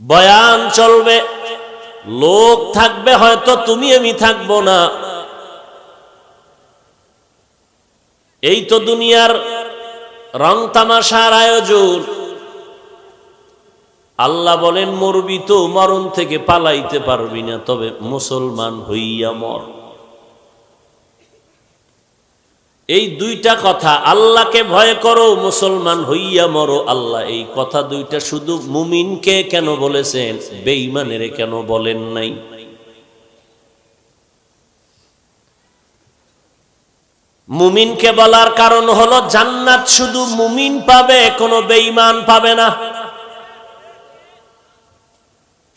বয়ান চলবে, লোক থাকবে হয়তো, তুমি আমি থাকবো না। এই তো দুনিয়ার রং তামাশার আয়োজন। আল্লাহ বলেন, মরবি তো, মরণ থেকে পালাইতে পারবি না, তবে মুসলমান হইয়া মর। এই দুইটা কথা, আল্লাহকে ভয় করো, মুসলমান হইয়া মরো। আল্লাহ এই কথা দুইটা শুধু মুমিনকে কেন বলেছেন, বেঈমানের কেন বলেন নাই? মুমিনকে বলার কারণ হলো, জান্নাত শুধু মুমিন পাবে, কোনো বেঈমান পাবে না।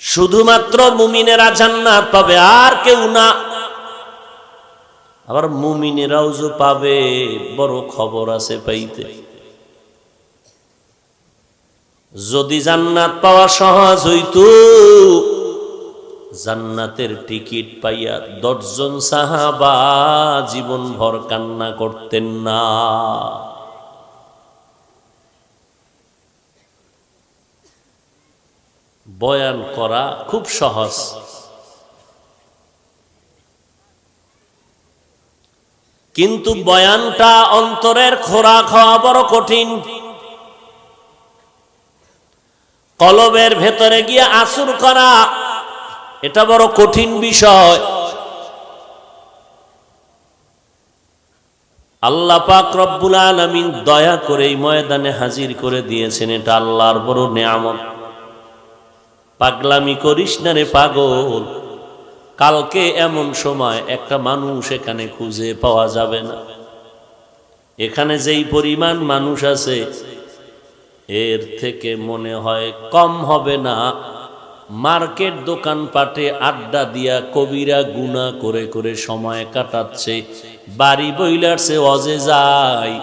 শুধুমাত্র মুমিনেরা জান্নাত পাবে, আর কেউ না। আবার মুমিনেরাও যে পাবে, বড় খবর আছে পাইতে। যদি জান্নাত পাওয়া সহজ হইতো, জান্নাতের টিকিট পাইয়া 10 জন সাহাবা জীবন ভর কান্না করতেন না। বয়ান করা খুব সহজ, কিন্তু বয়ানটা অন্তরের খোরাক হওয়া বড় কঠিন। কলবের ভেতরে গিয়ে আসর করা এটা বড় কঠিন বিষয়। আল্লাহ পাক রব্বুল আলামিন দয়া করে এই ময়দানে হাজির করে দিয়েছেন, এটা আল্লাহর বড় নেয়ামত। পাগলামি করিস না রে পাগল, কালকে এমন সময় একটা মানুষ এখানে খুঁজে পাওয়া যাবে না। এখানে যেই পরিমাণ মানুষ আছে এর থেকে মনে হয় কম হবে না মার্কেট দোকানপাটে আড্ডা দিয়া কবিরা গুনাহ করে করে সময় কাটাচ্ছে। বাড়ি বইলারছে অজে যায়,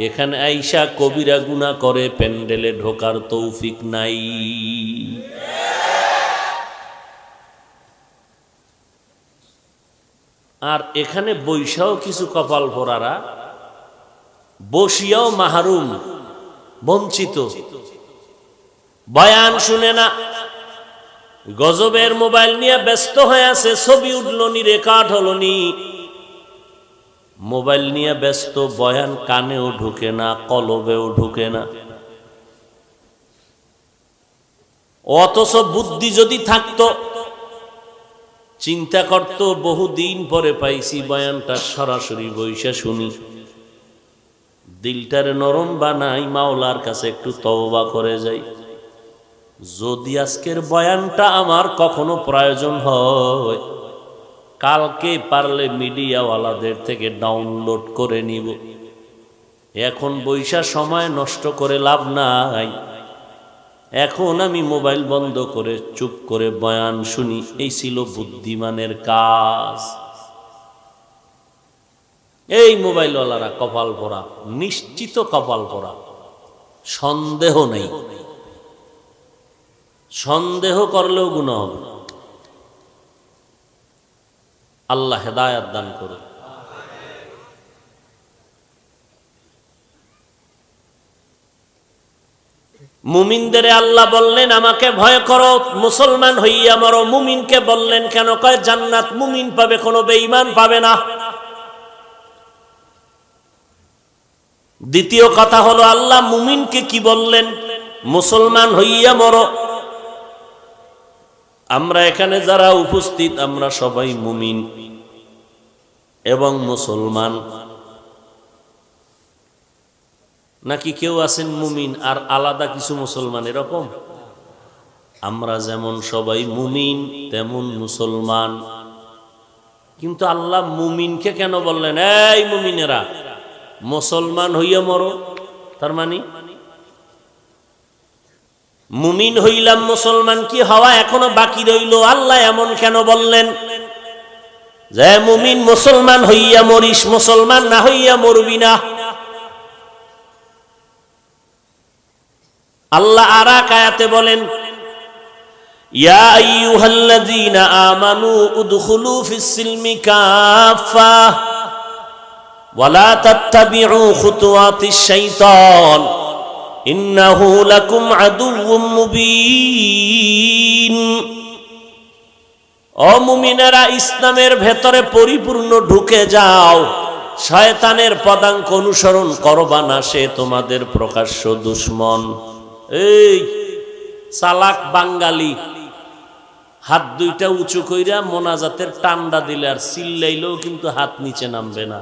এখানে আইসা কবিরা গুনাহ করে প্যান্ডেলে ঢোকার তৌফিক নাই। আর এখানে বৈশাও কিছু কপাল ভরারা বসিয়াও মাহরুম, বঞ্চিত, বয়ান শুনে না, গজবের মোবাইল নিয়ে ব্যস্ত হয়ে আছে। ছবি উঠলনি, রেকর্ড হলনি, মোবাইল নিয়ে ব্যস্ত, বয়ান কানেও ঢুকে না, কলবেও ঢুকে না। অথচ বুদ্ধি যদি থাকতো, চিন্তা করত বহুদিন পরে পাইছি বয়ানটা, সরাসরি বইসা শুনি, দিলটারে নরম বানাই, মাওলার কাছে একটু তওবা করে যাই। যদি আজকের বয়ানটা আমার কখনো প্রয়োজন হয়, কালকে পারলে মিডিয়াওয়ালাদের থেকে ডাউনলোড করে নিব। এখন বইসা সময় নষ্ট করে লাভ নাই। এখন আমি মোবাইল বন্ধ করে চুপ করে বয়ান শুনি, এই ছিল বুদ্ধিমানের কাজ। এই মোবাইলওয়ালারা কপাল ভরা, নিশ্চিত কপাল ভরা, সন্দেহ নেই। সন্দেহ করলেও গুনাহ হবে। আল্লাহ হেদায়েত দান করুন। মুমিনদের আল্লাহ বললেন আমাকে ভয় করো, মুসলমান হইয়া মরো। মুমিনকে বললেন কেন? কয় জান্নাত মুমিন পাবে, কোনো বেঈমান পাবে না। দ্বিতীয় কথা হলো আল্লাহ মুমিনকে কি বললেন? মুসলমান হইয়া মরো। আমরা এখানে যারা উপস্থিত আমরা সবাই মুমিন এবং মুসলমান, নাকি কেউ আছেন মুমিন আর আলাদা কিছু মুসলমান? এরকম আমরা যেমন সবাই মুমিন তেমন মুসলমান। কিন্তু আল্লাহ মুমিনকে কেন বললেন এই মুমিনেরা মুসলমান হইয়া মরো? তার মানে মুমিন হইলাম, মুসলমান কি হওয়া এখনো বাকি রইল? আল্লাহ এমন কেন বললেন যে মুমিন মুসলমান হইয়া মরিস, মুসলমান না হইয়া মরবি না? আল্লাহ আরেক আয়াতে বলেন ইয়া আইয়ুহাল্লাযীনা আমানু উদখুলু ফিস-সিলমি কাফা ওয়া লা তাত্তাবিউ খুতুওয়াতিশ শাইতান ইন্নাহু লাকুম আদুউম মুবিন। ও মুমিনেরা, ইসলামের ভেতরে পরিপূর্ণ ঢুকে যাও, শয়তানের পদাঙ্ক অনুসরণ করবা না, সে তোমাদের প্রকাশ্য দুশমন। এই চালাক বাঙালি হাত দুইটা উঁচু কইরা মোনাজাতের টান্ডা দিলে আর চিল্লাইলেও কিন্তু হাত নিচে নামবে না,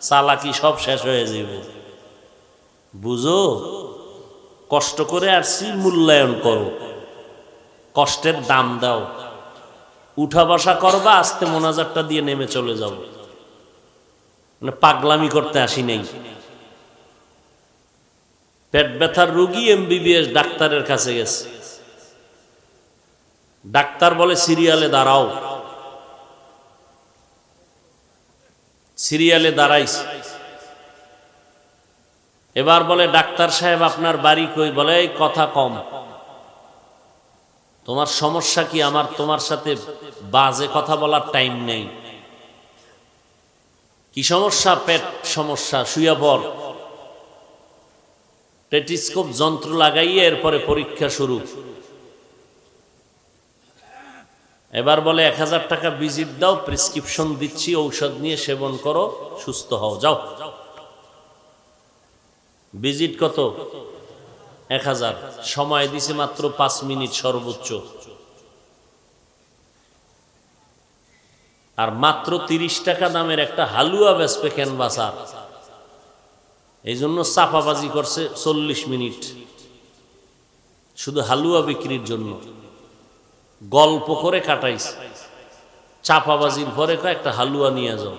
চালাকি সব শেষ হয়ে যাবে। বুঝো, কষ্ট করে আসছি, মূল্যায়ন করো, কষ্টের দাম দাও। উঠা বসা করবা, আস্তে মোনাজাতটা দিয়ে নেমে চলে যাও। মানে পাগলামি করতে আসি নাই। পেট ব্যথার রোগী এমবিবিএস ডাক্তারের কাছে গেছে, ডাক্তার বলে সিরিয়ালে দাঁড়াও। সিরিয়ালে দাঁড়াইছে। এবার বলে ডাক্তার সাহেব আপনার বাড়ি কই? বলে এই কথা কম, তোমার সমস্যা কি? আমার তোমার সাথে বাজে কথা বলার টাইম নেই। কি সমস্যা? পেট সমস্যা, শুয়ে পড়। টেটিস্কোপ যন্ত্র লাগাইয়ে এরপরে পরীক্ষা শুরু। এবার বলে 1000 টাকা ভিজিট দাও, প্রেসক্রিপশন দিচ্ছি, ঔষধ নিয়ে সেবন করো, সুস্থ হও, যাও। ভিজিট কত? 1000। সময় দিছে মাত্র 5 মিনিট সর্বোচ্চ। আর মাত্র 30 টাকা দামের একটা হালুয়া বেচবে ক্যানভাসার। এই জন্য চাপাবাজি করছে 40 মিনিট শুধু হালুয়া বিক্রির জন্য। গল্প করে কাটাইছে। চাপাবাজির পরে একটা হালুয়া নিয়ে যাও।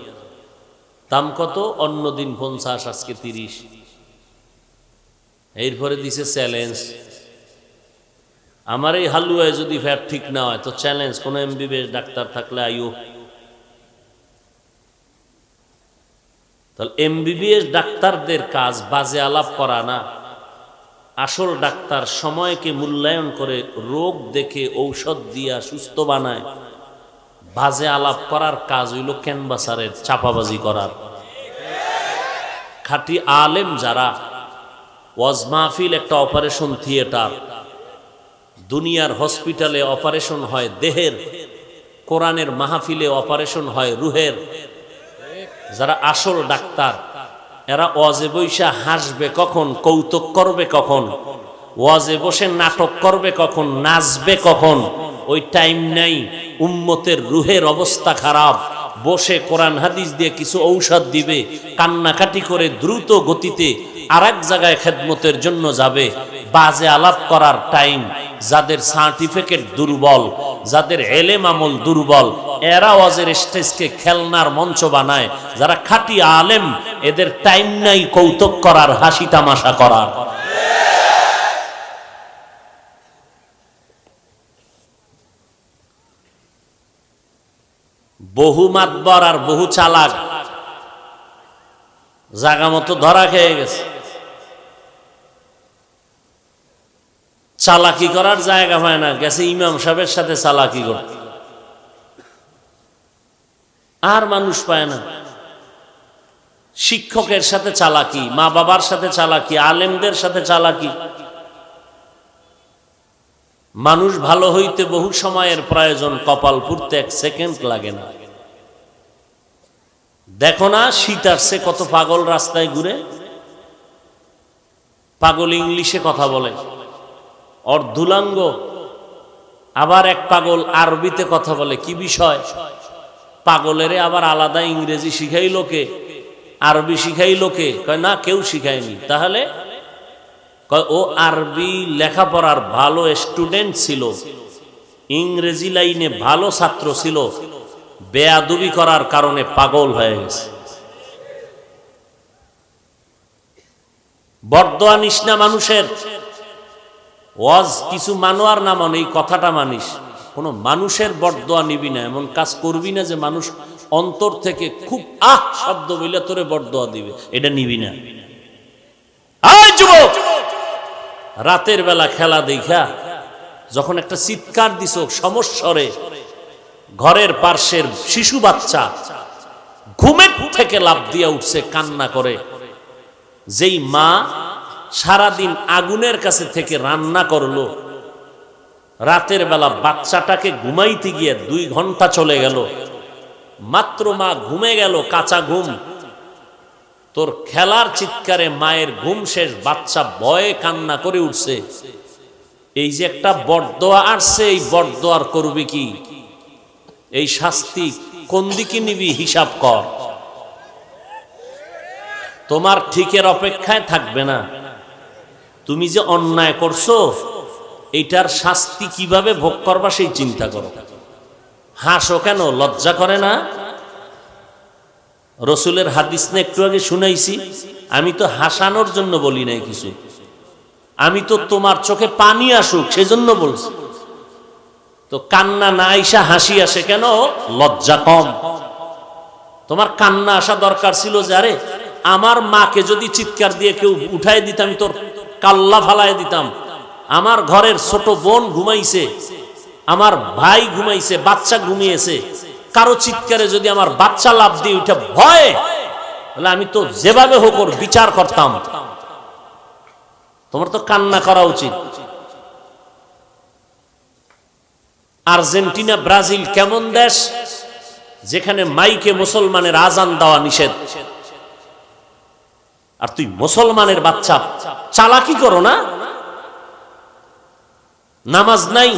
দাম কত? অন্যদিন 50, আজকে 30। এরপরে দিছে চ্যালেঞ্জ, আমার এই হালুয়ায় যদি ফ্যাট ঠিক না হয় তো চ্যালেঞ্জ, কোন এমবিবিএস ডাক্তার থাকলে আইও। তাহলে এমবিবিএস ডাক্তারদের কাজ বাজে আলাপ করা না। আসল ডাক্তার সময়কে মূল্যায়ন করে রোগ দেখে ঔষধ দিয়া সুস্থ বানায়। বাজে আলাপ করার কাজ হইল ক্যানভাসারের চাপাবাজি করার। খাঁটি আলেম যারা, ওয়াজ মাহফিল একটা অপারেশন থিয়েটার। দুনিয়ার হসপিটালে অপারেশন হয় দেহের, কোরআনের মাহফিলে অপারেশন হয় রুহের। যারা আসল ডাক্তার এরা ওয়াজে বৈশা হাসবে কখন, কৌতুক করবে কখন, ওয়াজে বসে নাটক করবে কখন, নাচবে কখন, ওই টাইম নাই। উম্মতের রুহের অবস্থা খারাপ, বসে কোরআন হাদিস দিয়ে কিছু ঔষধ দিবে, কান্নাকাটি করে দ্রুত গতিতে আরেক জায়গায় খেদমতের জন্য যাবে। বাজে আলাপ করার টাইম। যাদের সার্টিফিকেট দুর্বল, যাদের এলেম আমল দুর্বল, এরা ওয়াজের স্টেজকে খেলনার মঞ্চ বানায়। যারা খাঁটি আলেম এদের টাইম নাই কৌতুক করার, হাসি তামাশা করার। বহু মাতবর আর বহু চালাক জাগা মতো ধরা খেয়ে গেছে। চালাকি করার জায়গা হয় না, গেছে ইমাম সাহেবের সাথে চালাকি করতে। আর মানুষ পায় না। শিক্ষকের সাথে চালাকি, মা বাবার সাথে চালাকি, আলেমদের সাথে চালাকি। মানুষ ভালো হইতে বহু সময়ের প্রয়োজন, কপাল পুড়তে 1 সেকেন্ড লাগে না। দেখো না শীত আসছে, কত পাগল রাস্তায় ঘুরে। পাগল ইংলিশে কথা বলে, অর্ধুলাঙ্গ। আবার এক পাগল আরবিতে কথা বলে। কি বিষয়? পাগলেরে আবার আলাদা ইংরেজি শিখাইলো কে, আরবি শিখাইলো কে? কয় না, কেউ শিখায়নি। তাহলে ও আরবি লেখাপড়ার ভালো স্টুডেন্ট ছিল, ইংরেজি লাইনে ভালো ছাত্র ছিল, বেয়াদবি করার কারণে পাগল হয়ে গেছে। বরদোয়া নিস না মানুষের। ওয়াজ কিছু মানো আর না মানো, এই কথাটা মানিস। কোন মানুষের বরদোয়া নিবি না, এমন কাজ করবি না যে মানুষ অন্তর থেকে খুব শব্দ বলে তোরে বরদোয়া দিবে, এটা নিবি না। যুবক, রাতের বেলা খেলা দেখা যখন একটা চিৎকার দিছ সমস্বরে, ঘরের পার্শ্বের শিশু বাচ্চা ঘুমের থেকে লাফ দিয়া উঠছে কান্না করে। যেই মা সারাদিন আগুনের কাছে থেকে রান্না করলো, রাতের বেলা বাচ্চাটাকে ঘুমাইতে গিয়ে 2 ঘন্টা চলে গেল, মাত্র মা ঘুমে গেল, কাঁচা ঘুম। তোর খেলার চিৎকারে মায়ের ঘুম শেষ, বাচ্চা ভয়ে কান্না করে উঠছে। এই যে একটা বরদোয়া আসছে, এই বরদোয়ার করবি কি? এই শাস্তি কোন দিকে নিবি হিসাব কর। তোমার ঠিকের অপেক্ষায় থাকবে না। তুমি যে অন্যায় করছো এইটার শাস্তি কিভাবে ভোগ করবা সেই চিন্তা করো। হাসো কেন? লজ্জা করে না? রসুলের হাদিস না একটু আগে শুনাইছি, আমি তো হাসানোর জন্য বলি নাই কিছু, আমি তো তোমার চোখে পানি আসুক সেজন্য বলছি। তো কান্না না আইসা হাসি আসে কেন? লজ্জা কম। তোমার কান্না আসা দরকার ছিল যে আরে আমার মাকে যদি চিৎকার দিয়ে কেউ উঠাই দিতাম, তোর কাল্লা ফালাই দিতাম। আমার ঘরের ছোট বোন ঘুমাইছে, আমার ভাই ঘুমাইছে, বাচ্চা ঘুমিয়েছে, কারো চিৎকারে যদি আমার বাচ্চা লাফ দিয়ে উঠে ভয়, তাহলে আমি তো যেভাবে হোক ওর বিচার করতাম। তোমার তো কান্না করা উচিত। আর্জেন্টিনা, ব্রাজিল কেমন দেশ যেখানে মাইকে মুসলমানের আজান দেওয়া নিষেধ, আর তুই মুসলমানের বাচ্চা চালাকি করো না, নামাজ নাই,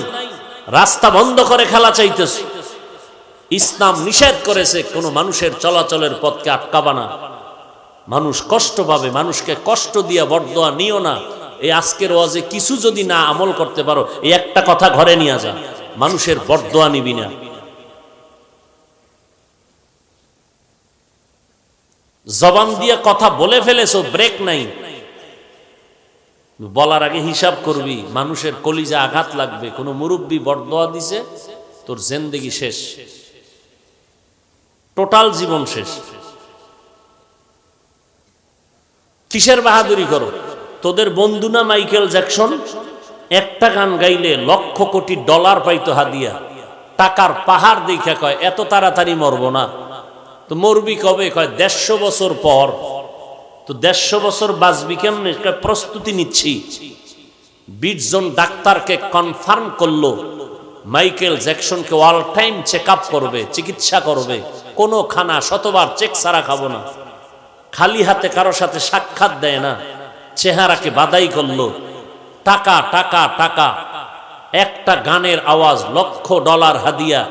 রাস্তা বন্ধ করে খেলা চাইতেছ। ইসলাম নিষেধ করেছে কোন মানুষের চলাচলের পথকে আটকাবা না, মানুষ কষ্ট পাবে, মানুষকে কষ্ট দিয়া বরদোয়া নিও না। এই আজকের ওয়াজে কিছু যদি না আমল করতে পারো, এই একটা কথা ঘরে নিয়ে যা, মানুষের বরদোয়া নিবি না। জবান দিয়ে কথা বলে ফেলেছো, ব্রেক নাই, বলার আগে হিসাব করবি, মানুষের কলিজা আঘাত লাগবে। কোন মুরব্বী বরদোয়া দিছে, তোর জিন্দেগি শেষ, টোটাল জীবন শেষ। কিসের বাহাদুরি করো? তোদের বন্ধু না মাইকেল জ্যাকসন, একটা গান গাইলে লক্ষ কোটি ডলার পাইতো হাদিয়া, টাকার পাহাড় দেখে কয় এত তাড়াতাড়ি মরব না। তো মরবি কবে? কয় 150 বছর পর। তো 150 বছর বাঁচবি কেমনে? প্রস্তুতি নিচ্ছি। 20 জন ডাক্তারকে কনফার্ম করলো মাইকেল জ্যাকসনকে অল টাইম চেক আপ করবে, চিকিৎসা করবে, কোনো খানা শতবার চেক ছাড়া খাবো না, খালি হাতে কারো সাথে সাক্ষাৎ দেয় না, চেহারাকে বাদাই করলো, টাকা টাকা টাকা, একটা গানের আওয়াজ লক্ষ ডলার হাদিয়া।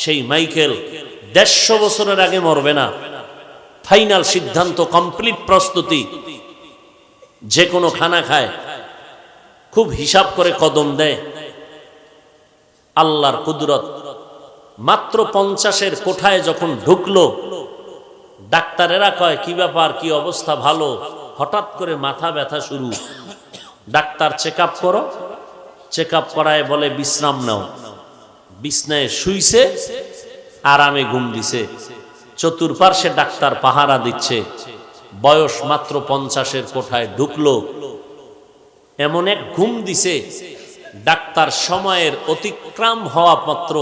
সেই মাইকেল 150 বছরের আগে মরবে না। ফাইনাল সিদ্ধান্ত, কমপ্লিট প্রস্তুতি, যে কোনো খানা খায়, খুব হিসাব করে কদম দেয়। আল্লাহর কুদরত। মাত্র 50-এর কোঠায় যখন ঢুকলো, ডাক্তারেরা কয় কি ব্যাপার, কি অবস্থা? ভালো। হঠাৎ করে মাথা ব্যথা শুরু। ডাক্তার চেক আপ করো, চেক আপ করায় বলে বিশ্রাম নাও। বিছনায় শুইছে, আরামে ঘুম দিছে, চতুর্পার্শ্বে ডাক্তার পাহারা দিচ্ছে। বয়স মাত্র 50-এর কোঠায় ঢুকলো, এমন এক ঘুম দিছে, ডাক্তার সময়ের অতিক্রম হওয়া মাত্র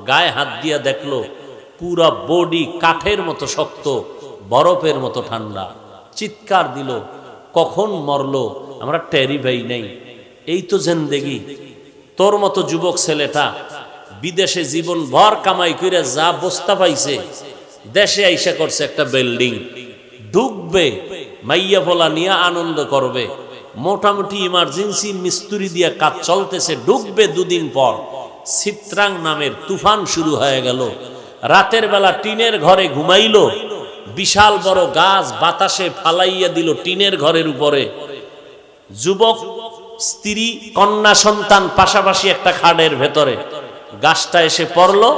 গায়ে হাত দিয়া দেখলো পুরা বডি কাঠের মতো শক্ত, বরফের মতো ঠান্ডা। চিৎকার দিল, কখন মরলো আমরা টেরি পাই নাই। এই তো জিন্দেগি। তোর মতো যুবক ছেলেটা বিদেশে জীবন ভর কামাই করে যা বস্তা পাইছে, দেশে আইসা করছে একটা বিল্ডিং, ঢুকবে, মাইয়া ভোলা নিয়ে আনন্দ করবে, মোটামুটি ইমার্জেন্সি মিস্ত্রি দিয়া কাজ চলতেছে, ঢুকবে 2 দিন পর চিত্রাং নামের তুফান শুরু হয়ে গেল। রাতের বেলা টিনের ঘরে ঘুমাইলো, বিশাল বড় গাছ বাতাসে ফালাইয়া দিল টিনের ঘরের উপরে। যুবক, স্ত্রী, কন্যা সন্তান পাশাপাশি একটা খাটের ভেতরে। গাছটা এসে পড়লো,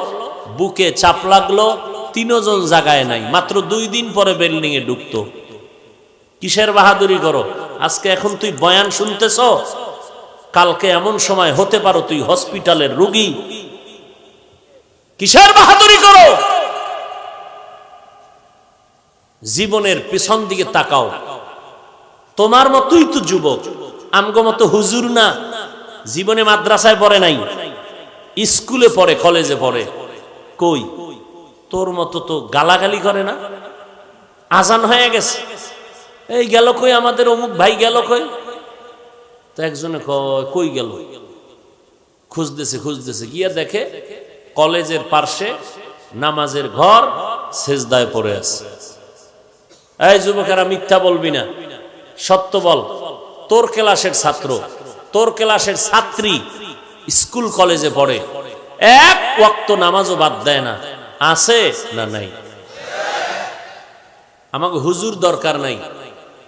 বুকে চাপ লাগলো, 3 জন জায়গায় নাই। মাত্র 2 দিন পরে বিল্ডিং এ ঢুকতো। কিসের বাহাদুরি করো? আজকে এখন তুই বয়ান শুনতেছ, কালকে এমন সময় হতে পারো তুই হসপিটালের রোগী। কিসের বাহাদুরি করো? জীবনের পিছন দিকে তাকাও। তোমার মতোই তো যুবক, আমগো মতো হুজুর না, জীবনে মাদ্রাসায় পড়ে নাই, স্কুলে পড়ে, কলেজে পড়ে। কই তোর মতো তো গালাগালি করে না। আজান হয়ে গেছে, এই গেল কই আমাদের অমুক ভাই, গেল কই? তো একজনে কই গেল, খুঁজতেছে খুঁজতেছে, গিয়া দেখে কলেজের পার্শ্বে নামাজের ঘর, সেজদায় পড়ে আছে। এই যুবকেরা মিথ্যা বলবি না, সত্য বল। তোর ক্লাসের ছাত্র, তোর ক্লাসের ছাত্রী স্কুল কলেজে পড়ে, এক ওয়াক্ত নামাজও বাদ দেয় না, আছে না নাই? আমাকে হুজুর দরকার নাই,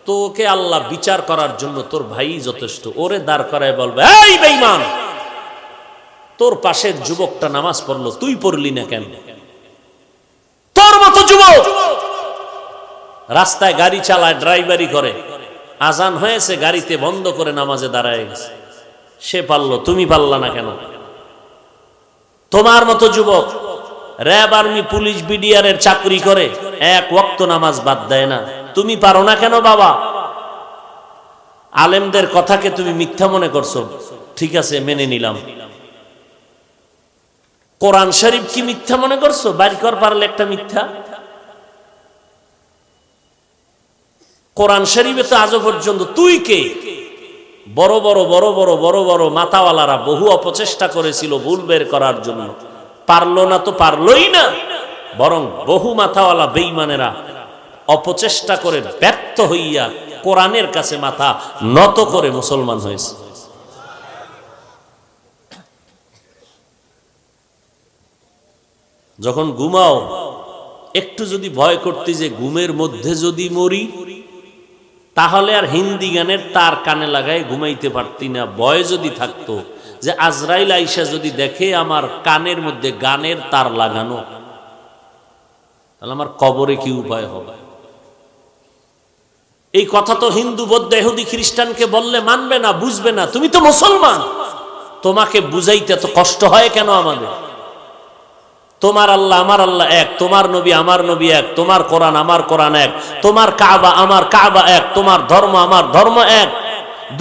তোকে আল্লাহ বিচার করার জন্য তোর ভাই যথেষ্ট। ওরে দাঁড় করায় বলবে, এই বেঈমান, তোর পাশের যুবকটা নামাজ পড়লো, তুই পড়লি না কেন? তোর মতো যুবক রাস্তায় গাড়ি চালায়, ড্রাইভারি করে, আজান হয়েছে, গাড়িতে বন্ধ করে নামাজে দাঁড়ায় গেছে, সে পারলো, তুমি পারলা না কেন? তোমার মতো যুবক র্যাব, আর্মি, পুলিশ, বিডিআর এর চাকরি করে, এক ওয়াক্ত নামাজ বাদ দেয় না, তুমি পারো না কেন? বাবা, আলেমদের কথাকে তুমি মিথ্যা মনে করছো, ঠিক আছে মেনে নিলাম, কোরআন শরীফ কি মিথ্যা মনে করছো? বাইর কর পারলে একটা মিথ্যা। কোরআন শরীফে তো আজও পর্যন্ত তুই কে? বড় বড় বড় বড় বড় বড় মাতাওয়ালারা বহু অপচেষ্টা করেছিল ভুল বের করার জন্য, পারলো না তো পারলোই না, বরং বহু মাথাওয়ালা বেঈমানেরা অপচেষ্টা করে ব্যর্থ হইয়া কোরআনের কাছে মাথা নত করে মুসলমান হয়েছে। যখন ঘুমাও একটু যদি ভয় করতে যে ঘুমের মধ্যে যদি মরি, তাহলে আর হিন্দি গানের তার কানে লাগায় ঘুমাইতে পারতি না। ভয় যদি থাকতো যে আজরাইল আইসা যদি দেখে আমার কানের মধ্যে গানের তার লাগানো, তাহলে আমার কবরে কি উপায় হবে? এই কথা তো হিন্দু, বৌদ্ধ, ইহুদি, খ্রিস্টানকে বললে মানবে না, বুঝবে না। তুমি তো মুসলমান, তোমাকে বুঝাইতে তো কষ্ট হয় কেন আমাদের? তোমার আল্লাহ আমার আল্লাহ এক, তোমার নবী আমার নবী এক, তোমার কোরআন আমার কোরআন এক, তোমার কাবা আমার কাবা এক, তোমার ধর্ম আমার ধর্ম এক,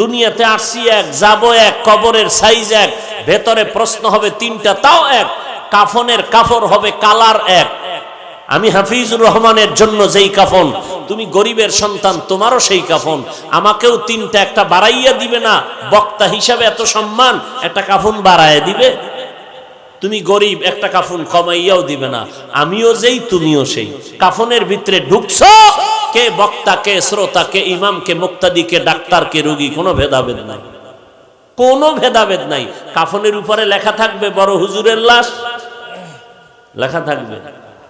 দুনিয়াতে আসছি এক, যাব এক, কবরের সাইজ এক, ভেতরে প্রশ্ন হবে তিনটা তাও এক, কাফনের কাফর হবে কালার এক। আমি হাফিজুর রহমানের জন্য যেই কাফন, তুমি গরিবের সন্তান তোমারও সেই কাফন, আমাকেও তিনটা, একটা বাড়াইয়া দিবে না? বক্তা হিসাবে এত সম্মান, একটা কাফন বাড়াইয়া দিবে? তুমি গরিব, একটা কাফন কমাইয়াও দিবে না। আমিও যেই তুমিও সেই। কাফনের ভিতরে ঢুকছো, কে বক্তা, কে শ্রোতা, কে ইমাম, কে মুক্তাদি, কে ডাক্তার, কে রোগী, কোনো ভেদাভেদ নাই, কোনো ভেদাভেদ নাই। কাফনের উপরে লেখা থাকবে বড় হুজুরের লাশ, লেখা থাকবে